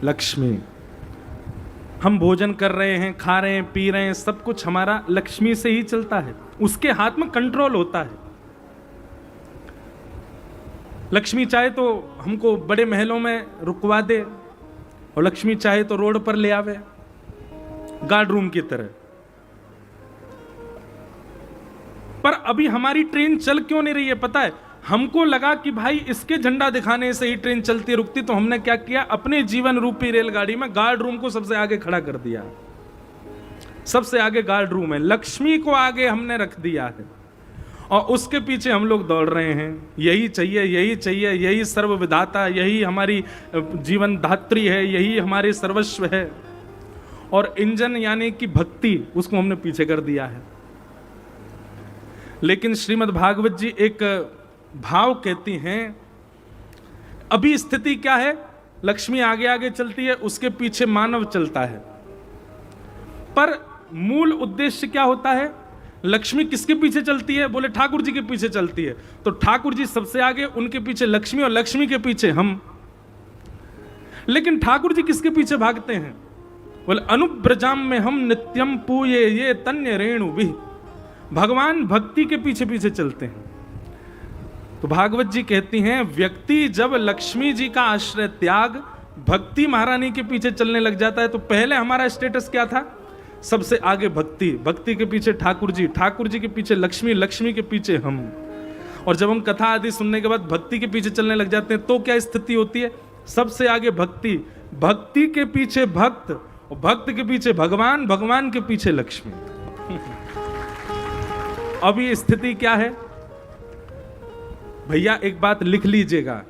लक्ष्मी। हम भोजन कर रहे हैं, खा रहे हैं, पी रहे हैं, सब कुछ हमारा लक्ष्मी से ही चलता है। उसके हाथ में कंट्रोल होता है। लक्ष्मी चाहे तो हमको बड़े महलों में रुकवा दे और लक्ष्मी चाहे तो रोड पर ले आवे, गार्ड रूम की तरह। पर अभी हमारी ट्रेन चल क्यों नहीं रही है पता है? हमको लगा कि भाई इसके झंडा दिखाने से ही ट्रेन चलती रुकती, तो हमने क्या किया, अपने जीवन रूपी रेलगाड़ी में गार्ड रूम को सबसे आगे खड़ा कर दिया। सबसे आगे गार्ड रूम है, लक्ष्मी को आगे हमने रख दिया है और उसके पीछे हम लोग दौड़ रहे हैं। यही चाहिए, यही चाहिए, यही सर्व विधाता, यही हमारी जीवन धात्री है, यही हमारे सर्वस्व है। और इंजन यानी कि भक्ति, उसको हमने पीछे कर दिया है। लेकिन श्रीमद् भागवत जी एक भाव कहती हैं, अभी स्थिति क्या है? लक्ष्मी आगे आगे चलती है, उसके पीछे मानव चलता है। पर मूल उद्देश्य क्या होता है? लक्ष्मी किसके पीछे चलती है? बोले ठाकुर जी के पीछे चलती है। तो ठाकुर जी सबसे आगे, उनके पीछे लक्ष्मी और लक्ष्मी के पीछे हम। लेकिन ठाकुर जी किसके पीछे भागते हैं? बोले अनुब्रजाम में हम नित्यम पूये ये तन्य रेणु भी। भगवान भक्ति के पीछे पीछे चलते हैं। तो भागवत जी कहती हैं, व्यक्ति जब लक्ष्मी जी का आश्रय त्याग भक्ति महारानी के पीछे चलने लग जाता है, तो पहले हमारा स्टेटस क्या था? सबसे आगे भक्ति, भक्ति के पीछे ठाकुर जी, ठाकुर जी के पीछे लक्ष्मी, लक्ष्मी के पीछे हम। और जब हम कथा आदि सुनने के बाद भक्ति के पीछे चलने लग जाते हैं, तो क्या स्थिति होती है? सबसे आगे भक्ति, भक्ति के पीछे भक्त, और भक्त के पीछे भगवान, भगवान के पीछे लक्ष्मी। अभी स्थिति क्या है भैया? एक बात लिख लीजिएगा,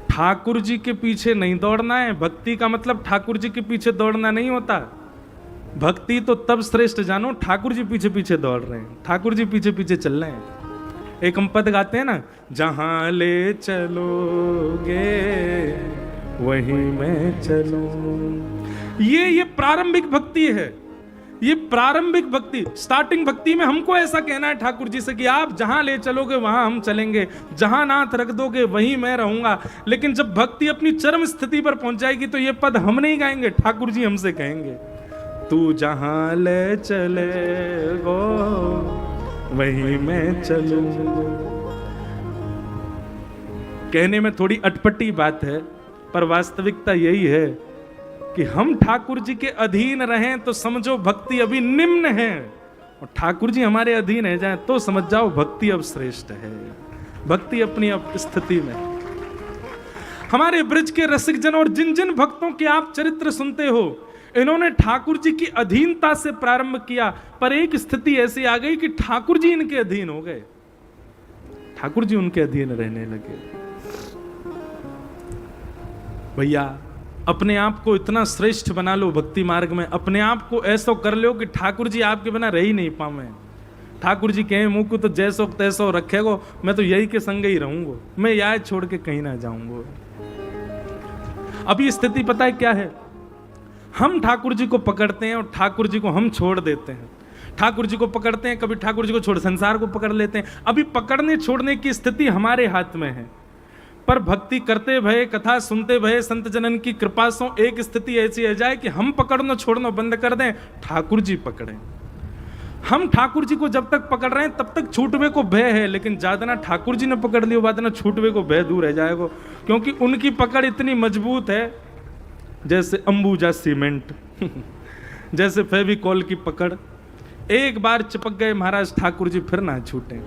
ठाकुर जी के पीछे नहीं दौड़ना है। भक्ति का मतलब ठाकुर जी के पीछे दौड़ना नहीं होता। भक्ति तो तब श्रेष्ठ जानो ठाकुर जी पीछे पीछे दौड़ रहे हैं, ठाकुर जी पीछे पीछे चल रहे हैं। एक हम पद गाते हैं ना, जहां ले चलोगे वहीं मैं चलूं। ये प्रारंभिक भक्ति है, ये प्रारंभिक भक्ति, स्टार्टिंग भक्ति में हमको ऐसा कहना है ठाकुर जी से कि आप जहां ले चलोगे वहां हम चलेंगे, जहां नाथ रख दोगे वहीं मैं रहूंगा। लेकिन जब भक्ति अपनी चरम स्थिति पर पहुंच जाएगी तो ये पद हम नहीं गाएंगे, ठाकुर जी हमसे कहेंगे, तू जहां ले चले गो वहीं मैं चलूं। कहने में थोड़ी अटपटी बात है, पर वास्तविकता यही है कि हम ठाकुर जी के अधीन रहें तो समझो भक्ति अभी निम्न है, और ठाकुर जी हमारे अधीन है जाए तो समझ जाओ भक्ति अब श्रेष्ठ है। भक्ति अपनी अब स्थिति में। हमारे ब्रज के रसिक जन और जिन जिन भक्तों के आप चरित्र सुनते हो, इन्होंने ठाकुर जी की अधीनता से प्रारंभ किया, पर एक स्थिति ऐसी आ गई कि ठाकुर जी इनके अधीन हो गए, ठाकुर जी उनके अधीन रहने लगे। भैया अपने आप को इतना श्रेष्ठ बना लो भक्ति मार्ग में, अपने आप को ऐसा कर लो कि ठाकुर जी आपके बिना रह ही नहीं पावे। ठाकुर जी कहे मुंह को तो जैसो तैसो रखेगो, मैं तो यही के संग ही रहूंगा, मैं याद छोड़ के कहीं ना जाऊंगा। अभी स्थिति पता है क्या है? हम ठाकुर जी को पकड़ते हैं और ठाकुर जी को हम छोड़ देते हैं। ठाकुर जी को पकड़ते हैं, कभी ठाकुर जी को छोड़ संसार को पकड़ लेते हैं। अभी पकड़ने छोड़ने की स्थिति हमारे हाथ में है। पर भक्ति करते भये, कथा सुनते भये, संत जनन की कृपा से एक स्थिति ऐसी आ जाए कि हम पकड़ना छोड़ना बंद कर दें, ठाकुर जी पकड़ें। हम ठाकुर जी को जब तक पकड़ रहे हैं तब तक छूटवे को भय है, लेकिन ज्यादा ना ठाकुर जी ने पकड़ लिया बाद ना छूटवे को भय दूर रह जाएगा, क्योंकि उनकी पकड़ इतनी मजबूत है जैसे अंबुजा सीमेंट जैसे फेविकॉल की पकड़। एक बार चिपक गए महाराज ठाकुर जी फिर ना छूटे।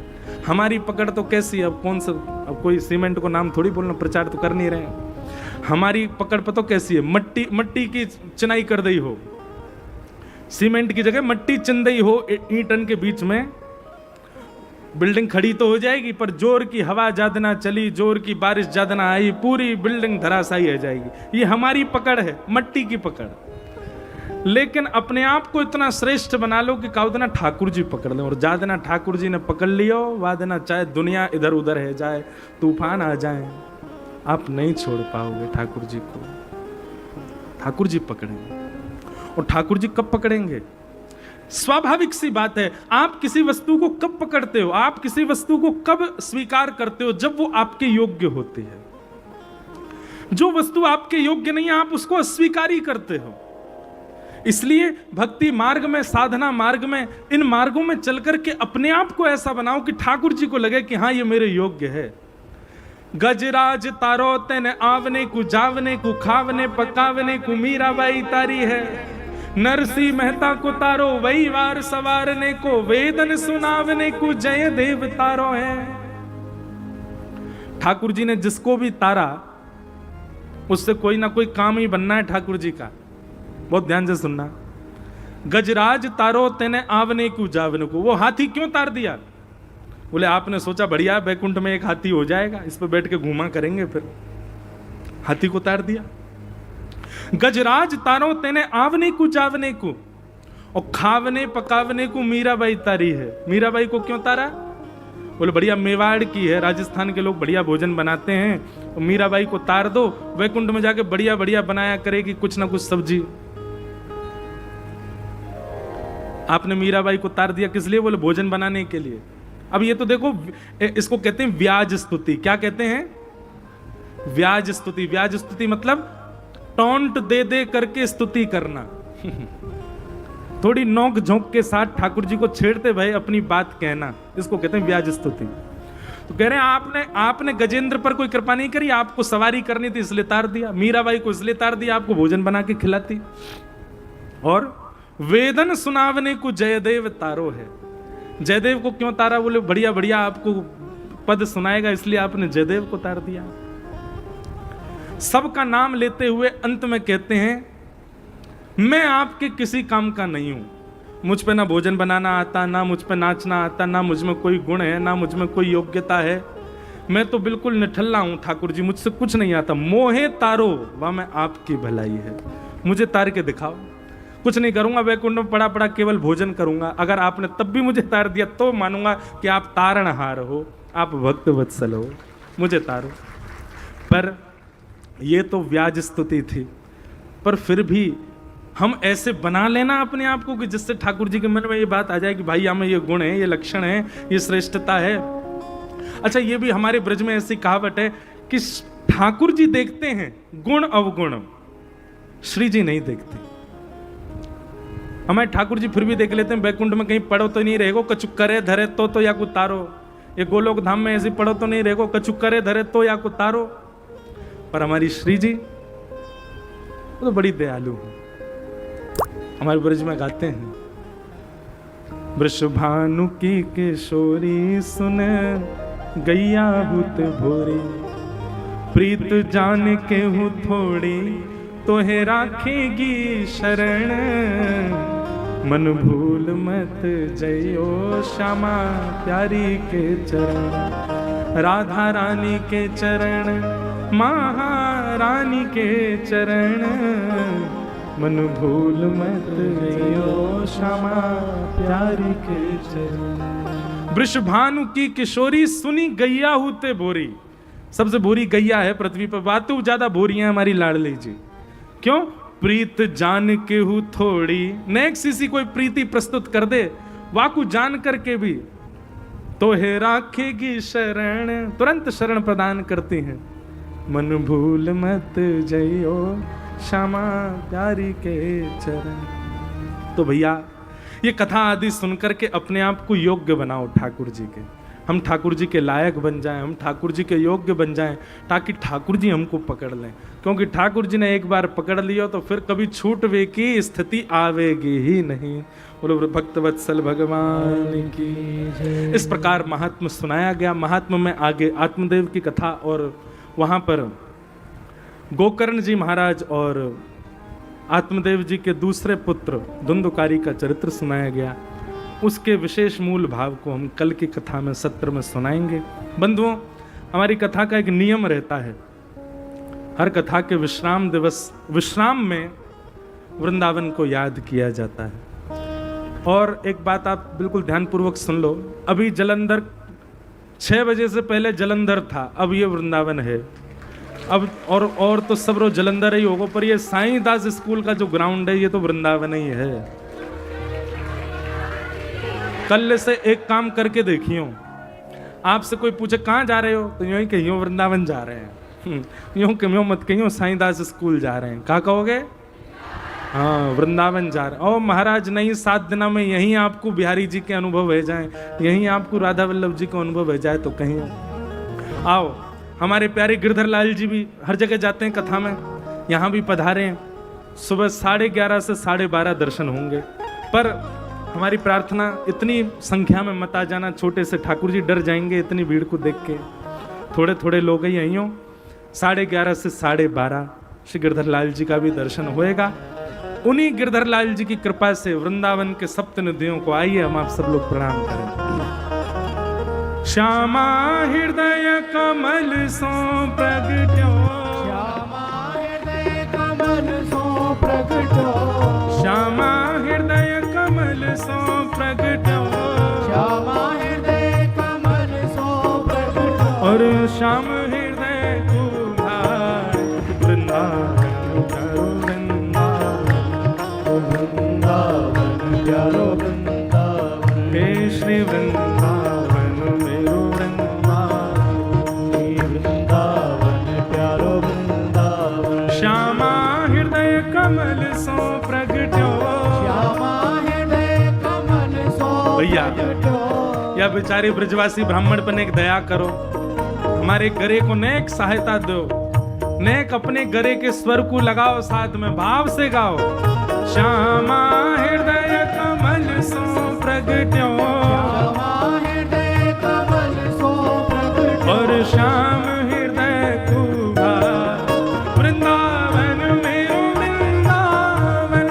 हमारी पकड़ तो कैसी, अब कौन सा, अब कोई सीमेंट को नाम थोड़ी बोलना, प्रचार तो कर नहीं रहे। हमारी पकड़ पता कैसी है, मट्टी की चिनाई कर दी हो, सीमेंट की जगह मट्टी चिंदई हो ईंटन के बीच में, बिल्डिंग खड़ी तो हो जाएगी पर जोर की हवा ज्यादा ना चली, जोर की बारिश ज्यादा ना आई, पूरी बिल्डिंग धराशायी हो जाएगी। ये हमारी पकड़ है, मट्टी की पकड़। लेकिन अपने आप को इतना श्रेष्ठ बना लो कि काउदना ठाकुर जी पकड़ लो, और ज्यादा ठाकुर जी ने पकड़ लियो वादना, चाहे दुनिया इधर उधर है जाए, तूफान आ जाए, आप नहीं छोड़ पाओगे ठाकुर जी को। ठाकुर जी पकड़ेंगे। और ठाकुर जी कब पकड़ेंगे? स्वाभाविक सी बात है, आप किसी वस्तु को कब पकड़ते हो, आप किसी वस्तु को कब स्वीकार करते हो? जब वो आपके योग्य होती है। जो वस्तु आपके योग्य नहीं है आप उसको अस्वीकार ही करते हो। इसलिए भक्ति मार्ग में, साधना मार्ग में, इन मार्गों में चल करके अपने आप को ऐसा बनाओ कि ठाकुर जी को लगे कि हाँ ये मेरे योग्य है। गजराज तारो तेने आवने को, जावने को, खावने पकावने को मीराबाई तारी है। नरसी मेहता को तारो वही वार सवारने को, वेदन सुनावने को जय देव तारो है। ठाकुर जी ने जिसको भी तारा उससे कोई ना कोई काम ही बनना है ठाकुर जी का। बहुत ध्यान से सुनना। गजराज तारो तेने आवने को, जावने को। वो हाथी क्यों तार दिया? बोले आपने सोचा बढ़िया बैकुंठ में एक हाथी हो जाएगा, इस पर बैठ के घूमा करेंगे, फिर हाथी को तार दिया। गजराज तारो तेने आवने को, जावने को, और खावने पकावने को मीराबाई तारी है। मीराबाई को क्यों तारा? बोले बढ़िया मेवाड़ की है, राजस्थान के लोग बढ़िया भोजन बनाते हैं, और मीराबाई को तार दो, वैकुंठ में जाके बढ़िया बढ़िया बनाया करेगी कुछ ना कुछ सब्जी। आपने मीराबाई को तार दिया किस लिए? बोले भोजन बनाने के लिए। अब ये तो देखो, इसको कहते हैं व्याज स्तुति। क्या कहते हैं? व्याज स्तुति। व्याज स्तुति मतलब टॉन्ट दे दे करके स्तुति करना थोड़ी नोक झोंक के साथ ठाकुर जी को छेड़ते भय अपनी बात कहना, इसको कहते हैं व्याज स्तुति। तो कह रहे हैं आपने गजेंद्र पर कोई कृपा नहीं करी, आपको सवारी करनी थी इसलिए तार दिया, मीराबाई को इसलिए तार दिया आपको भोजन बना के खिलाती, और वेदन सुनावने को जयदेव तारो है। जयदेव को क्यों तारा? बोले बढ़िया बढ़िया आपको पद सुनाएगा इसलिए आपने जयदेव को तार दिया। सबका नाम लेते हुए अंत में कहते हैं मैं आपके किसी काम का नहीं हूं, मुझ पे ना भोजन बनाना आता, ना मुझ पे नाचना आता, ना मुझ में कोई गुण है, ना मुझ में कोई योग्यता है, मैं तो बिल्कुल निठल्ला हूं ठाकुर जी, मुझसे कुछ नहीं आता। मोहे तारो वह मैं आपकी भलाई है, मुझे तार के दिखाओ, कुछ नहीं करूंगा, वैकुंठ में पड़ा पड़ा केवल भोजन करूंगा। अगर आपने तब भी मुझे तार दिया तो मानूंगा कि आप तारणहार हो, आप भक्त वत्सल हो, मुझे तारो। पर ये तो व्याज स्तुति थी, पर फिर भी हम ऐसे बना लेना अपने आप को कि जिससे ठाकुर जी के मन में ये बात आ जाए कि भाई हमें ये गुण है, ये लक्षण है, ये श्रेष्ठता है। अच्छा, ये भी हमारे ब्रज में ऐसी कहावत है कि ठाकुर जी देखते हैं गुण अवगुण, श्री जी नहीं देखते। हमारे ठाकुर जी फिर भी देख लेते हैं, बैकुंठ में कहीं पड़ो तो नहीं रहेगो, कछु करे धरे तो या को तारो। ये गोलोक धाम में ऐसे पड़ो तो नहीं रहेगो, कछु करे धरे तो या को तारो। पर हमारी श्री जी तो बड़ी दयालु है। हमारे ब्रज में गाते हैं, वृषभानु की किशोरी सुन गैया भूत भोरी, प्रीत जान के हूँ थोड़ी तो है राखेगी शरण, मन भूल मत जयो श्यामा प्यारी के चरण, राधा रानी के चरण, महारानी के चरण, मन भूल मत जयो श्यामा प्यारी के चरण। वृषभानु की किशोरी सुनी गैया होते बोरी। सबसे बोरी गैया है पृथ्वी पर, बातों ज्यादा बोरी है हमारी लाडली जी। क्यों? प्रीत जान के हूँ थोड़ी। नेक्स्ट किसी कोई प्रीति प्रस्तुत कर दे, वाकु जान करके भी तो है राखेगी शरण, तुरंत शरण प्रदान करती हैं। मन भूल मत जइयो श्यामा प्यारी के चरण। तो भैया ये कथा आदि सुनकर के अपने आप को योग्य बनाओ ठाकुर जी के, हम ठाकुर जी के लायक बन जाएं, हम ठाकुर जी के योग्य बन जाएं, ताकि ठाकुर जी हमको पकड़ लें। क्योंकि ठाकुर जी ने एक बार पकड़ लिया तो फिर कभी छूटवे की स्थिति आवेगी ही नहीं। बोलो भक्त वत्सल भगवान की। इस प्रकार महात्म सुनाया गया। महात्म में आगे आत्मदेव की कथा और वहां पर गोकर्ण जी महाराज और आत्मदेव जी के दूसरे पुत्र धुंधुकारी का चरित्र सुनाया गया। उसके विशेष मूल भाव को हम कल की कथा में सत्र में सुनाएंगे। बंधुओं, हमारी कथा का एक नियम रहता है, हर कथा के विश्राम दिवस विश्राम में वृंदावन को याद किया जाता है। और एक बात आप बिल्कुल ध्यानपूर्वक सुन लो, अभी जलंधर 6 बजे से पहले जलंधर था, अब ये वृंदावन है। अब और तो सब रोज जलंधर ही होगा, पर ये साईं दास स्कूल का जो ग्राउंड है ये तो वृंदावन ही है। कल से एक काम करके देखियो, आपसे कोई पूछे कहाँ जा रहे हो तो यूं ही कहियो वृंदावन जा रहे हैं, यूं कहियो मत कहियो साईं दास स्कूल जा रहे हैं। कहाँ कहोगे? हाँ, वृंदावन जा रहे हैं। ओ महाराज नहीं, 7 दिनों में यहीं आपको बिहारी जी के अनुभव हो जाए, यहीं आपको राधा वल्लभ जी का अनुभव हो जाए तो कहीं आओ। हमारे प्यारे गिरधर लाल जी भी हर जगह जाते हैं कथा में, यहाँ भी पधारे हैं। सुबह 11:30 से 12:30 दर्शन होंगे। पर हमारी प्रार्थना, इतनी संख्या में मत आ जाना, छोटे से ठाकुर जी डर जाएंगे इतनी भीड़ को देख के। थोड़े थोड़े लोग ही यहीं हो। 11:30 से 12:30 श्री गिरधर लाल जी का भी दर्शन होएगा। उन्हीं गिरधर लाल जी की कृपा से वृंदावन के सप्त नदियों को आइए हम आप सब लोग प्रणाम करें। श्यामा हृदय कमल सो प्रगट्यो, श्यामा हृदय कमल सो प्रगट्यो, श्यामा हृदय कमल सो प्रगट्यो, श्यामा हृदय कमल सो प्रगट्यो, और श्याम हृदय तुम्हारे वृंदावन प्यारो वृंदावन प्यारो वृंदावन, हे श्री वृंदावन मेरो वृंदावन प्यारो वृंदावन, श्यामा हृदय कमल सो प्रगट्यो। श्यामा हृदय कमल सो भैया प्रगट्यो, या बेचारे ब्रजवासी ब्राह्मण पर एक दया करो, हमारे गरे को नेक सहायता दो, नेक अपने गरे के स्वर को लगाओ, साथ में भाव से गाओ। श्यामा हृदय कमल सो प्रगट्यो, श्यामा हृदय कमल सो प्रगट्यो, और श्याम हृदय तुम्हारा वृंदावन मेरो वृंदावन,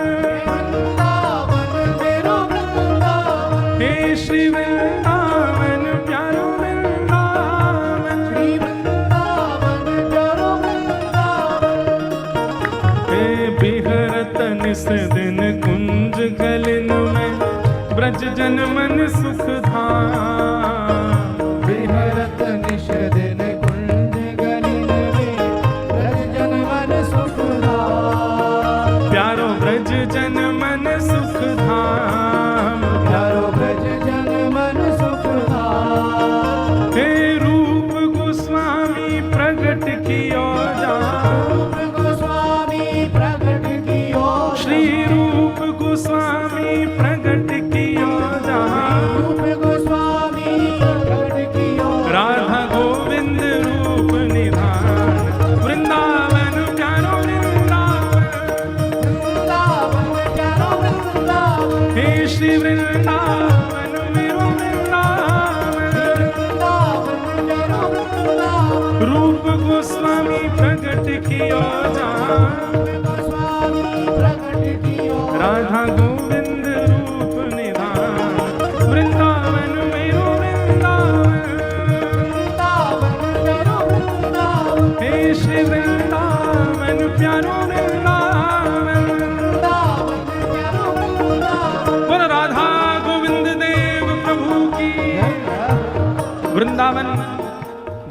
वृंदावन मेरो वृंदावन, हे श्री वृंदावन प्यारो वृंदावन, श्री वृंदावन प्यारो वृंदावन, हे बिहरत निस दिन कुंज गलिन में ब्रज जन मन सुख धाम, बिहरत निश दिन कुंज गलिन में ब्रज जन मन सुख धाम, प्यारो ब्रज जन मन सुख धाम, प्यारो ब्रज जन मन सुख धाम, हे रूप गोस्वामी प्रगट कियो जा, रूप गोस्वामी प्रगट कियो, श्री रूप गोस्वामी प्रगट कियो जा, रूप गोस्वामी प्रगट कियो, राधा गोविंद रूप निधान, वृंदावन प्यारो वृंदावन, वृंदावन प्यारो वृंदावन, हे श्री वृंदावन मेरो वृंदावन, वृंदावन प्यारो वृंदावन, रूप गोस्वामी प्रगट कियो जा, गोस्वामी प्रगट कियो, राधा गोविंद रूप निधान, वृंदावन मेरो वृंदावन, वृंदावन प्यारो वृंदावन, हे श्री वृंदावन प्यारो वृंदावन, वृंदावन प्यारो वृंदावन, बोल राधा गोविंद देव प्रभु की। वृंदावन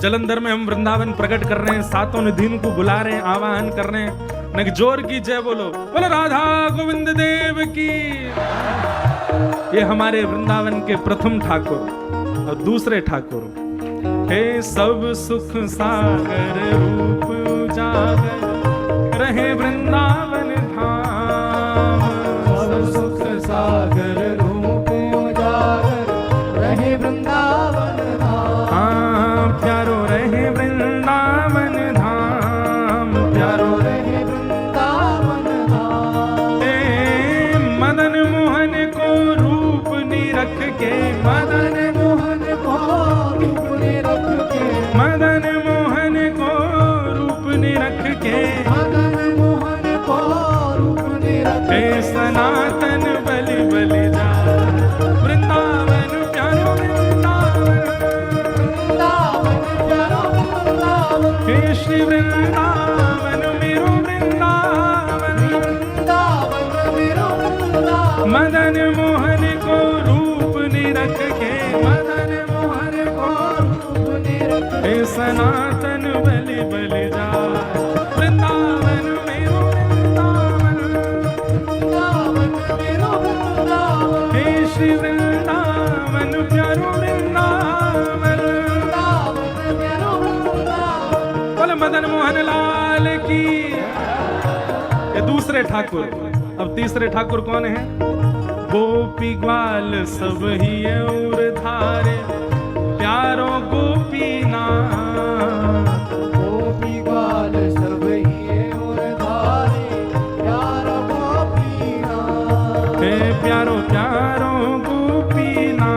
जलंधर में हम वृंदावन प्रकट कर रहे हैं, सातों निधिन को बुला रहे हैं, आवाहन कर रहे हैं। नग जोर की जय बोलो, बोलो राधा गोविंद देव की। ये हमारे वृंदावन के प्रथम ठाकुर और दूसरे ठाकुर हे सब सुख सागर रूप उजागर रहे वृंदावन धाम। सब सुख सागर रूप उजागर रहे वृंदावन धाम। हाँ प्यारो रहे वृंदावन धाम, प्यारो रहे वृंदावन धाम। हे मदन मोहन को रूप निरख के, मदन मोहन को रूप निरख के, मदन मोहन को रूप निरख के, मदन मोहन को रूप निरख हे के। सनातन बलि बलि जा वृंदावन प्यारो वृंदावन, वृंदावन प्यारो वृंदावन। हे श्री वृंदावन मेरो वृंदावन। वृंदावन मेरो वृंदावन। मदन मोहन को रूप निरख के, मदन मोहन को रूप निरख के। हे सनातन बलि बलि जा वृंदावन मेरो वृंदावन। वृंदावन मेरो वृंदावन। हे श्री वृंदावन प्यारो वृंदावन। वृंदावन मेरो वृंदावन। बोले मदन मोहन लाल की। ये दूसरे ठाकुर। अब तीसरे ठाकुर कौन है? गोपी ग्वाल सब ही और धारे प्यारो गोपीनाथ। गोपी ग्वाल सब ही और धारे प्यारो गोपीनाथ। हे प्यारो प्यारो गोपीनाथ,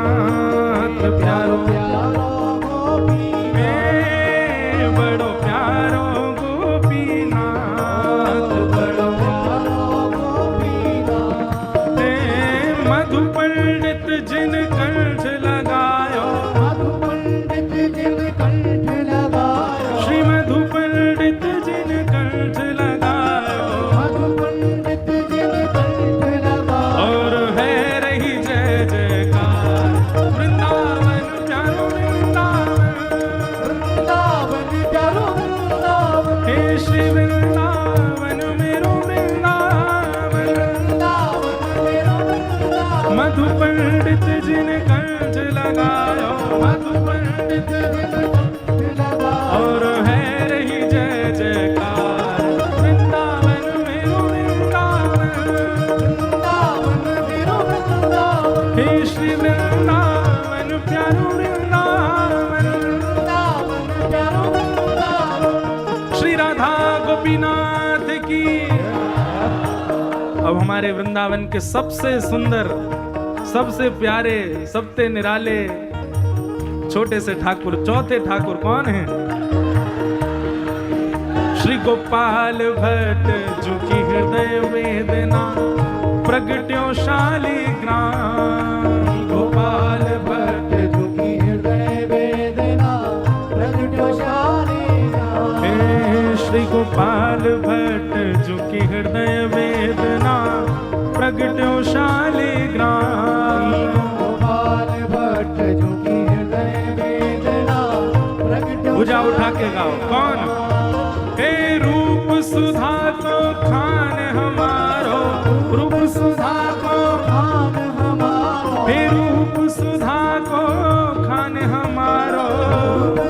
प्यारो प्यारो गोपीनाथ। हे बड़ो प्यारो गोपीनाथ, बड़ो प्यारो गोपीनाथ। हे मधु पंडित जिन कंठ लगायो, मधु पंडित जिन कंठ लगायो। श्री मधु पंडित जिन कंठ लगायो, मधु पंडित जिन कंठ लगायो। और है रही जय जयकार वृंदावन प्यारो वृंदावन। वृंदावन प्यारो वृंदावन। हे श्री वृंदावन मेरो वृंदावन। वृंदावन मेरो वृंदावन। मधु पंडित जिन कंठ लगायो, मधु पंडित कंठ लगायो। और है रही जय जयकार वृंदावन मेरो वृंदावन। वृंदावन मेरो वृंदावन। हे श्री वृंदावन प्यारो वृंदावन। वृंदावन प्यारो वृंदावन। श्री राधा गोपीनाथ की। अब हमारे वृंदावन के सबसे सुंदर, सबसे प्यारे, सबसे निराले छोटे से ठाकुर, चौथे ठाकुर कौन है? श्री गोपाल भट्ट जुकी हृदय वेदना प्रगट्यो शालिग्राम। गोपाल भट्ट जुकी हृदय वेदना प्रगट्यो शालिग्राम। हे श्री गोपाल भट्ट जुकी हृदय वेदना प्रगट्यो शालिग्राम। गोपाल भट्ट जुकी हृदय वेदना प्रगट्यो भुजा उठा के गाओ। कौन? हे रूप सुधा को खान हमारो, रूप सुधा को, खान हमारो। हे रूप सुधा को खान हमारो।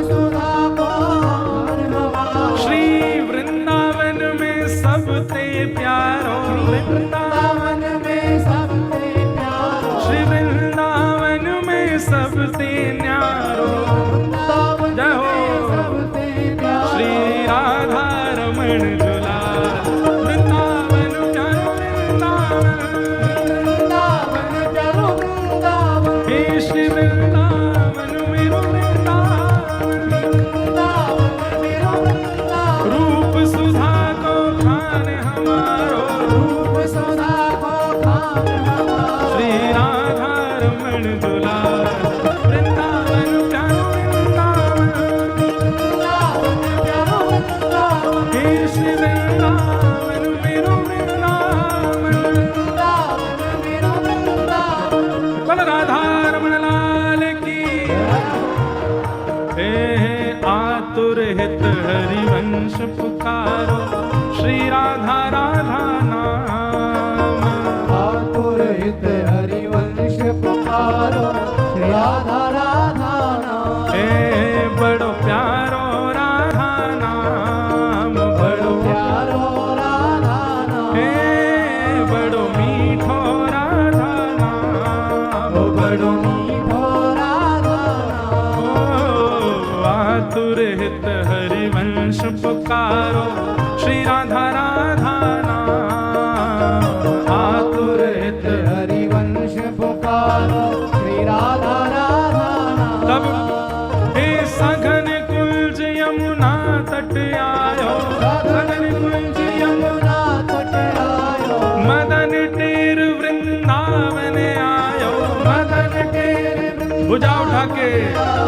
सुधा को खान हमारो। श्री वृंदावन में सबसे प्यारो, वृंदावन में सबसे प्यारो। श्री वृंदावन में सबसे न्यारो। वृंदावन जय हो। में सबसे प्यारो। श्री राधा रमण दुलार वृंदावन प्यारो वृंदावन। वृंदावन प्यारो वृंदावन। हे श्री वृंदावन मेरो वृंदावन। वृंदावन मेरो वृंदावन। रूप सुधा को खान हमारो, रूप सुधा को खान हमारो। श्री राधा रमण दुलार वृंदावन प्यारो वृंदावन। वृंदावन प्यारो वृंदावन। हे श्री वृंदावन मेरो वृंदावन। वृंदावन मेरो वृंदावन। बल राधा रमण लाल की। हे आतुर हित हरिवंश पुकारो, श्री राधा राधा नाम। आतुर हित हरिवंश पुकारो। राधा राधा नाम। हे बड़ प्यारो राधा नाम, बड़ो प्यारो राधा नाम, हे बड़ो मीठो राधा नाम, बड़ो मीठो राधा नाम। आतुर हित हरिवंश पुकारो, श्री राधा राधा नाम, आतुर हित हरिवंश पुकारो, श्री राधा राधा नाम। तब हे सघन कुंज यमुना तट आयो, सघन कुंज यमुना तट आयो, मदन टेर वृंदावन आयो, मदन टेर भुजा उठा के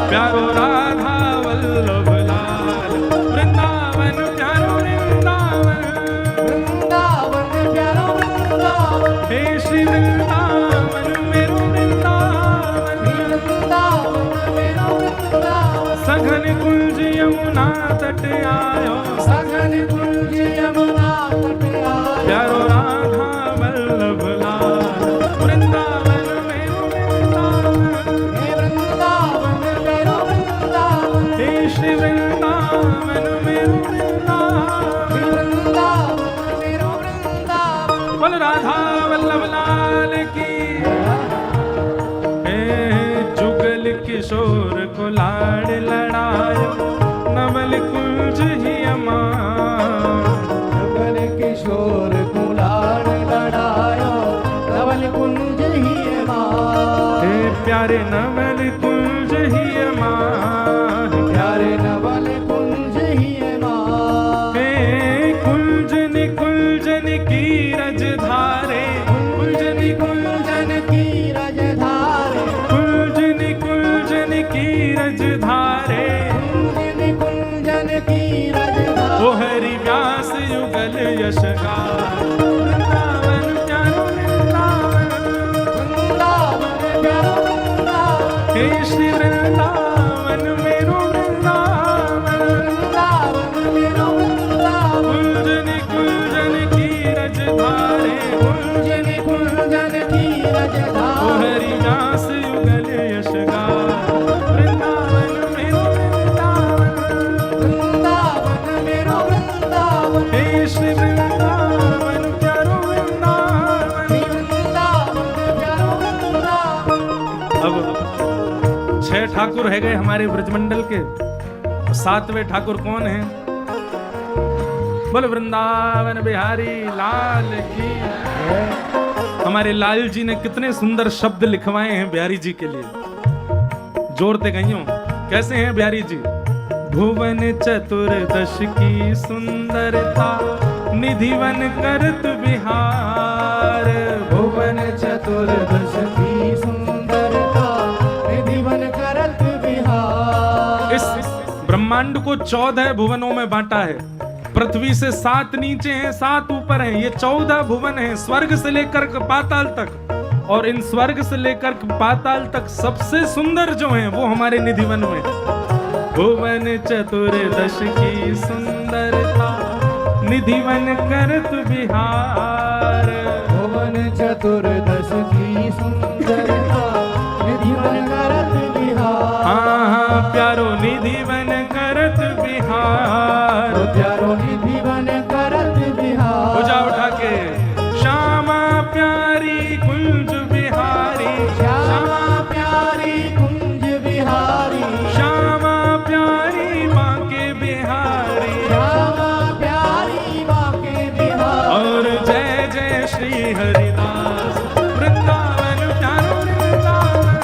प्यारो राधा वल्लभ लाल, वृंदावन प्यारो वृंदावन, वृंदावन प्यारो वृंदावन, हे श्री वृंदावन मेरो वृंदावन, वृंदावन मेरो वृंदावन। सघन कुंज यमुना तट आयो, सघन कुंज यमुना तट आयो, प्यारो राधा वल्लभ लाल, वृंदावन मेरो वृंदावन, हे वृंदावन मेरो वृंदावन, हे श्री वृंदावन मेरो वृंदावन, हे वृंदावन मेरो वृंदावन। बोल राधा वल्लभ लाल की। हे जुगल किशोर को लाड़ लड़ायो, नवल कुंज ही अमान, जुगल किशोर को लाड़ लड़ायो, नवल कुंज ही अमान। हे प्यारे नवल कुंज ही अमान, प्यारे नवल कुंज ही अमान। हे कुंजन कुंजन की रज धारे, कुंजन कुंजन की रजधारे, कुंजन कुंजन की रज धारे, कुंजन कुंजन की रजधारे। ओ हरि व्यास युगल यश गान, वृंदावन प्यारो वृंदावन, वृंदावन प्यारो वृंदावन, हे श्री वृंदावन मेरो वृंदावन, वृंदावन मेरो वृंदावन। कुंजन कुंजन की रज धारे, कुंजन कुंजन की ओ रजधारे, हरि व्यास युगल यश गान, वृंदावन मेरो वृंदावन, वृंदावन मेरो वृंदावन, हे श्री वृंदावन प्यारो वृंदावन। श्री वृंदावन प्यारो वृंदावन। अब 6 ठाकुर है गए हमारे ब्रजमंडल के, 7वें ठाकुर कौन है? बोल वृंदावन बिहारी लाल की। हमारे लाल जी ने कितने सुंदर शब्द लिखवाए हैं बिहारी जी के लिए, जोड़ते गईयों। कैसे हैं बिहारी जी? भुवन चतुर्दश की सुंदरता, निधिवन करत बिहार, भुवन चतुर्दश की सुंदरता, निधिवन करत बिहार। इस ब्रह्मांड को 14 भुवनों में बांटा है। पृथ्वी से 7 नीचे हैं, 7 ऊपर हैं। ये 14 भुवन हैं, स्वर्ग से लेकर पाताल तक। और इन स्वर्ग से लेकर पाताल तक सबसे सुंदर जो हैं वो हमारे निधिवन में। भुवन चतुर्दश की सुंदरता, निधिवन करत बिहार, भुवन चतुर्दश की सुंदरता, निधिवन करत बिहार। हाँ हाँ प्यारो निधिवन करत बिहार। प्यारो निधिवन करत बिहार। भुजा उठा के श्यामा प्यारी कुंज बिहारी, श्यामा प्यारी कुंज बिहारी, श्यामा प्यारी बांके बिहारी, श्यामा प्यारी बांके बिहारी। और जय जय श्री हरिदास, वृंदावन प्यारो वृंदावन,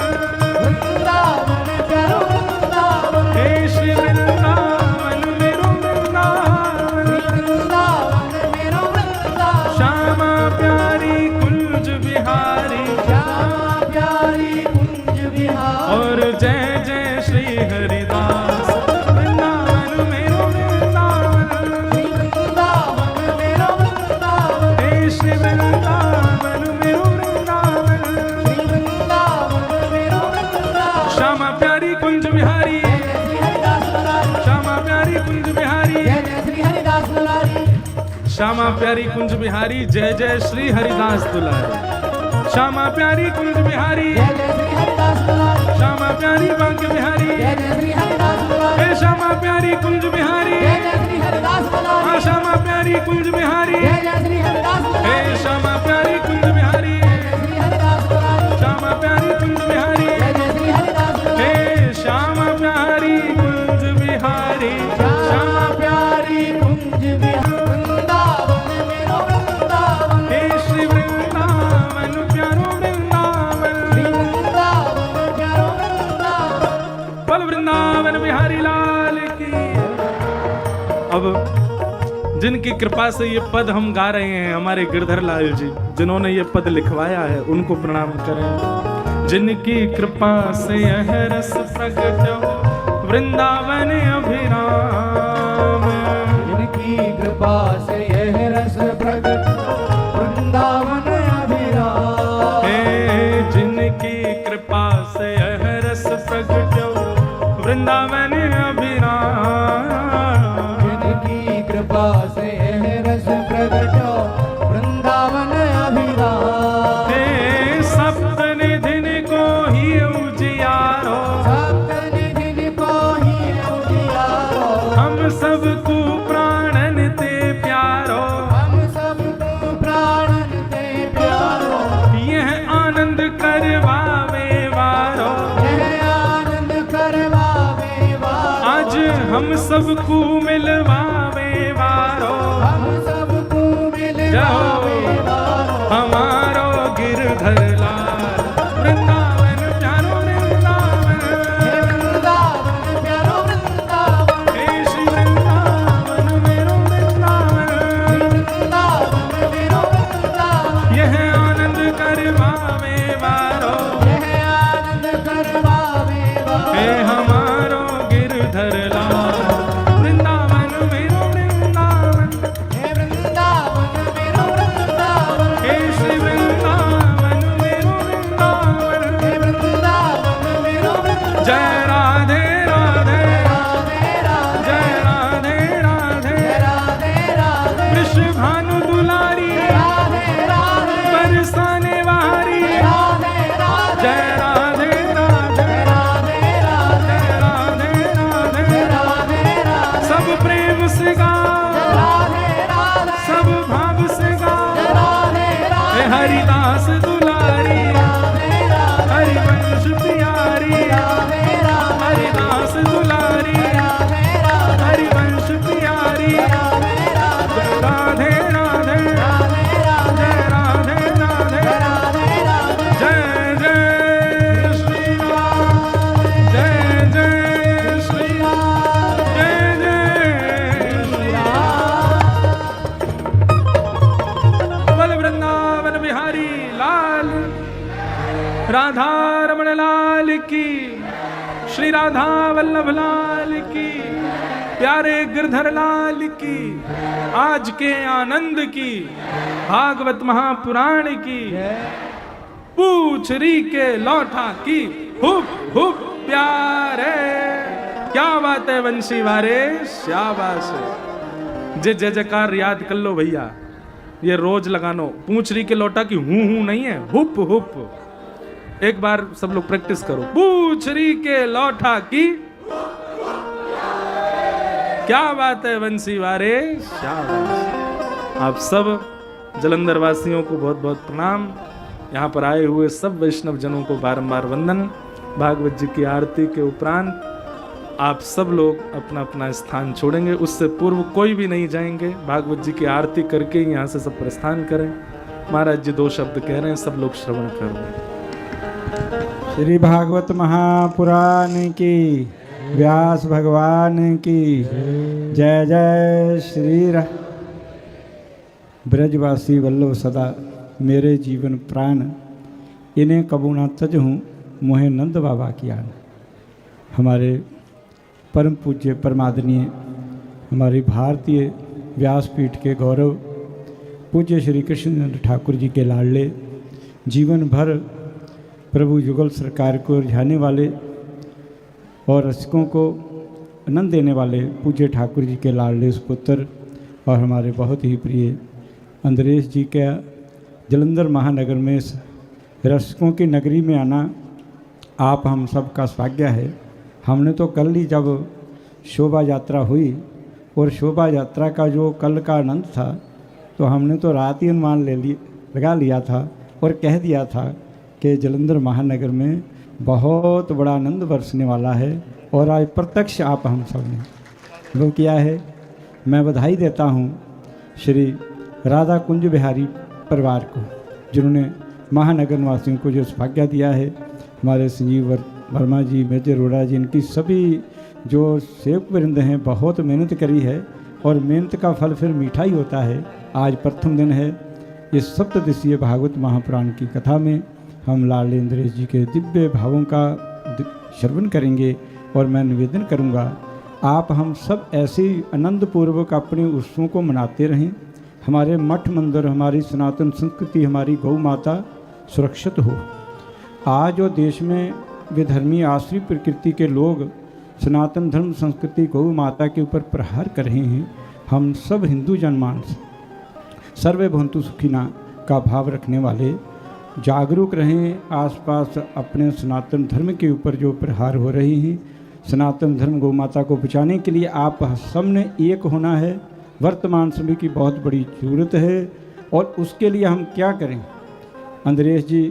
वृंदावन प्यारो वृंदावन, हे श्री वृंदावन मेरो वृंदावन, वृंदावन मेरो वृंदावन। श्यामा प्यारी कुंज बिहारी, श्यामा प्यारी कुंज बिहारी। और जय जय श्री हरिदास, वृंदावन मेरो वृंदावन, वृंदावन मेरो वृंदावन, हे श्री वृंदावन मेरो वृंदावन, वृंदावन मेरो वृंदावन। श्यामा प्यारी कुंज बिहारी, जय श्री हरिदास दुलारी, श्यामा प्यारी कुंज बिहारी, जय श्री हरिदास दुलारी, श्यामा प्यारी कुंज बिहारी, जय जय श्री हरिदास दुलारी। श्यामा प्यारी कुंज बिहारी, जय श्री हरिदास दुलारी, श्यामा प्यारी बांके बिहारी, जय जय श्री हरिदास मुरारी हे श्यामा प्यारी कुंज बिहारी जय जय श्री हरिदास मुरारी हाँ श्यामा प्यारी कुंज बिहारी जय जय श्री हरिदास मुरारी हे श्यामा प्यारी कुंज बिहारी जय श्री हरिदास मुरारी श्यामा प्यारी कुंज बिहारी जय जय श्री हरिदास मुरारी हे श्यामा प्यारी कुंज बिहारी श्यामा प्यारी कुंज बिहारी वृंदावन मेरो वृंदावन हे श्री वृंदावन प्यारो वृंदावन श्री वृंदावन प्यारो वृंदावन बोल वृंदावन बिहारी लाल की। अब जिनकी कृपा से ये पद हम गा रहे हैं हमारे गिरधर लाल जी, जिन्होंने ये पद लिखवाया है उनको प्रणाम करें। जिनकी कृपा से यह रस प्रगट हो वृंदावन अभिराम, जिनकी कृपा से यह रस प्रगट वृंदावन अभिराम, हे जिनकी कृपा से यह रस प्रगट हो वृंदावन अभिराम, जिनकी कृपा से यह रस प्रगट वृंदावन अभिराम, हे सप्त निधिन को ही उजियारो, सप्तनिधि को ही उजियारो, हम सबको प्राणन ते प्यारो, हम सबको प्राणन ते प्यारो, यह आनंद करवावे वारो, यह आनंद करवावे वारो, आज हम सबको मिलवावे वारो, हम सबको मिलवावे वारो, हमारो गिरधर लाल वृंदावन प्यारो वृंदावन, हे वृंदावन प्यारो वृंदावन, हे श्री वृंदावन मेरो वृंदावन, वृंदावन मेरो वृंदावन, यह आनंद करवावे वारो, यह आनंद करवावे वारो, हे हमारो गिरधर लाल वृंदावन मेरो वृंदावन, हे वृंदावन मेरो वृंदावन, हे श्री वृंदावन मेरो वृंदावन, हे वृंदावन मेरो वृंदावन, जय राधे राधे राधे राधे जय राधे राधे राधे राधे वृषभानु दुलारी राधे राधे बरसाने वारी, राधे राधे जय राधे राधे राधे राधे जय राधे राधे राधे राधे सब प्रेम से गाओ, राधे राधे सब भाव से गाओ, राधे हे राधे हरिदास दुलारी राधे राधे हरिवंश प्यारी, राधे राधे हरिदास दुलारी राधे राधे हरिवंश प्यारी, राधे राधे राधे राधे राधे राधे जय राधे राधे राधे राधे जय जय श्री राम, जय जय श्री राम, जय जय श्री राम। बोल वृंदावन बिहारी लाल, राधा रमण लाल की, श्री राधा वल्लभ लाल की, प्यारे गिरधर लाल की, आज के आनंद की, भागवत महापुराण की, पूछरी के लौठा की, हुप हुप प्यारे, क्या बात है वंशी वारे, शाबाश। जे जय जयकार याद कर लो भैया, ये रोज लगानो। पूछरी के लौटा की हूं नहीं है, हुप हुप। एक बार सब लोग प्रैक्टिस करो। पूछरी के लौठा की, क्या बात है वंशी वारे, शाबाश। आप सब जलंधर वासियों को बहुत बहुत प्रणाम। यहाँ पर आए हुए सब वैष्णव जनों को बारंबार वंदन। भागवत जी की आरती के उपरांत आप सब लोग अपना अपना स्थान छोड़ेंगे, उससे पूर्व कोई भी नहीं जाएंगे। भागवत जी की आरती करके ही यहाँ से सब प्रस्थान करें। महाराज जी 2 शब्द कह रहे हैं, सब लोग श्रवण करो। श्री भागवत महापुराण की, व्यास भगवान की जय जय श्री राम। ब्रजवासी वल्लभ सदा मेरे जीवन प्राण, इन्हें कबू न तजहूँ मोहे नंद बाबा की आन। हमारे परम पूज्य परमादरणीय हमारी भारतीय व्यासपीठ के गौरव पूज्य श्री कृष्णचंद्र ठाकुर जी के लाडले, जीवन भर प्रभु युगल सरकार को रिझाने वाले और रसिकों को आनंद देने वाले पूज्य ठाकुर जी के लाडले सुपुत्र और हमारे बहुत ही प्रिय अंद्रेश जी का जलंधर महानगर में रसिकों की नगरी में आना आप हम सब का सौभाग्य है। हमने तो कल ही जब शोभा यात्रा हुई और शोभा यात्रा का जो कल का आनंद था, तो हमने तो रात ही अनुमान लगा लिया था और कह दिया था कि जलंधर महानगर में बहुत बड़ा आनंद बरसने वाला है। और आज प्रत्यक्ष आप हम सब ने वो किया है। मैं बधाई देता हूँ श्री राधा कुंज बिहारी परिवार को, जिन्होंने महानगर निवासियों को जो सौभाग्य दिया है। हमारे संजीव वर्मा जी, मेजर अरोड़ा जी, इनकी सभी जो सेवक वृंद हैं बहुत मेहनत करी है और मेहनत का फल फिर मीठा ही होता है। आज प्रथम दिन है इस सप्तदिशीय भागवत महापुराण की कथा में हम लाडले इंद्रेश जी के दिव्य भावों का श्रवण करेंगे। और मैं निवेदन करूंगा आप हम सब ऐसे ही आनंदपूर्वक अपने उत्सवों को मनाते रहें। हमारे मठ मंदिर, हमारी सनातन संस्कृति, हमारी गौ माता सुरक्षित हो। आज जो देश में विधर्मी आश्रित प्रकृति के लोग सनातन धर्म संस्कृति गौ माता के ऊपर प्रहार कर रहे हैं, हम सब हिंदू जनमानस सर्वे भवन्तु सुखिना का भाव रखने वाले जागरूक रहें। आसपास अपने सनातन धर्म के ऊपर जो प्रहार हो रही हैं, सनातन धर्म गौ माता को बचाने के लिए आप सबने एक होना है। वर्तमान समय की बहुत बड़ी ज़रूरत है और उसके लिए हम क्या करें। इंद्रेश जी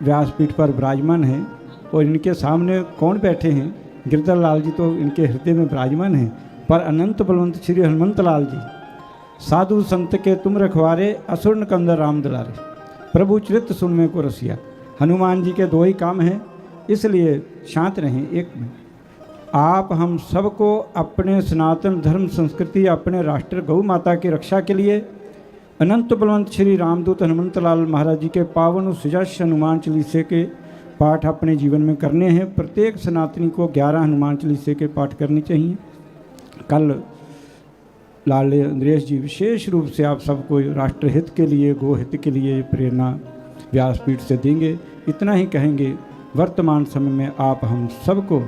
व्यासपीठ पर विराजमान हैं और इनके सामने कौन बैठे हैं? गिरधर लाल जी तो इनके हृदय में विराजमान हैं, पर अनंत बलवंत श्री हनुमंत लाल जी साधु संत के तुम रखवारे, असुर कंदर राम दुलारे, प्रभु चरित सुन में को रसिया। हनुमान जी के दो ही काम हैं, इसलिए शांत रहें। एक में आप हम सबको अपने सनातन धर्म संस्कृति, अपने राष्ट्र गौ माता की रक्षा के लिए अनंत बलवंत श्री रामदूत हनुमंत लाल महाराज जी के पावन सुजस हनुमान चालीसे के पाठ अपने जीवन में करने हैं। प्रत्येक सनातनी को 11 हनुमान चालीसे के पाठ करने चाहिए। कल लाडले इंद्रेश जी विशेष रूप से आप सबको राष्ट्रहित के लिए, गोहित के लिए प्रेरणा व्यासपीठ से देंगे। इतना ही कहेंगे, वर्तमान समय में आप हम सबको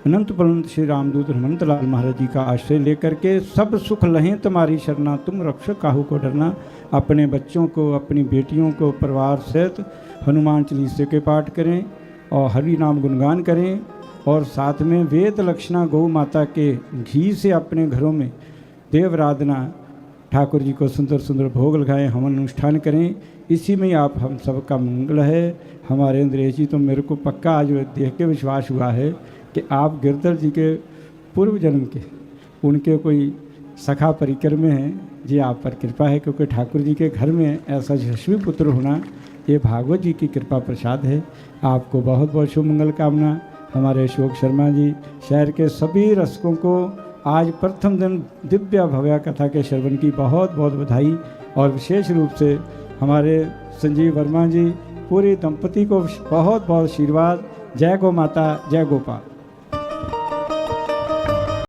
अनंत बलवंत श्री रामदूत हनुमंत लाल महाराज जी का आश्रय लेकर के सब सुख लहें तुम्हारी शरणा, तुम रक्षक काहू को डरना। अपने बच्चों को, अपनी बेटियों को परिवार सहित हनुमान चालीसे के पाठ करें और हरि नाम गुणगान करें। और साथ में वेद लक्षणा गौ माता के घी से अपने घरों में देवराधना, ठाकुर जी को सुंदर सुंदर भोग लगाएं, हवन अनुष्ठान करें। इसी में आप हम सब का मंगल है। हमारे इंद्रेश जी तो मेरे को पक्का आज देख के विश्वास हुआ है कि आप गिरधर जी के पूर्व जन्म के उनके कोई सखा परिकर में हैं। जी आप पर कृपा है, क्योंकि ठाकुर जी के घर में ऐसा यशस्वी पुत्र होना ये भागवत जी की कृपा प्रसाद है। आपको बहुत बहुत शुभ मंगल कामना। हमारे अशोक शर्मा जी, शहर के सभी रसिकों को आज प्रथम दिन दिव्य भव्य कथा के श्रवण की बहुत बहुत बधाई। और विशेष रूप से हमारे संजीव वर्मा जी पूरे दंपति को बहुत बहुत आशीर्वाद। जय गौ माता, जय गोपाल।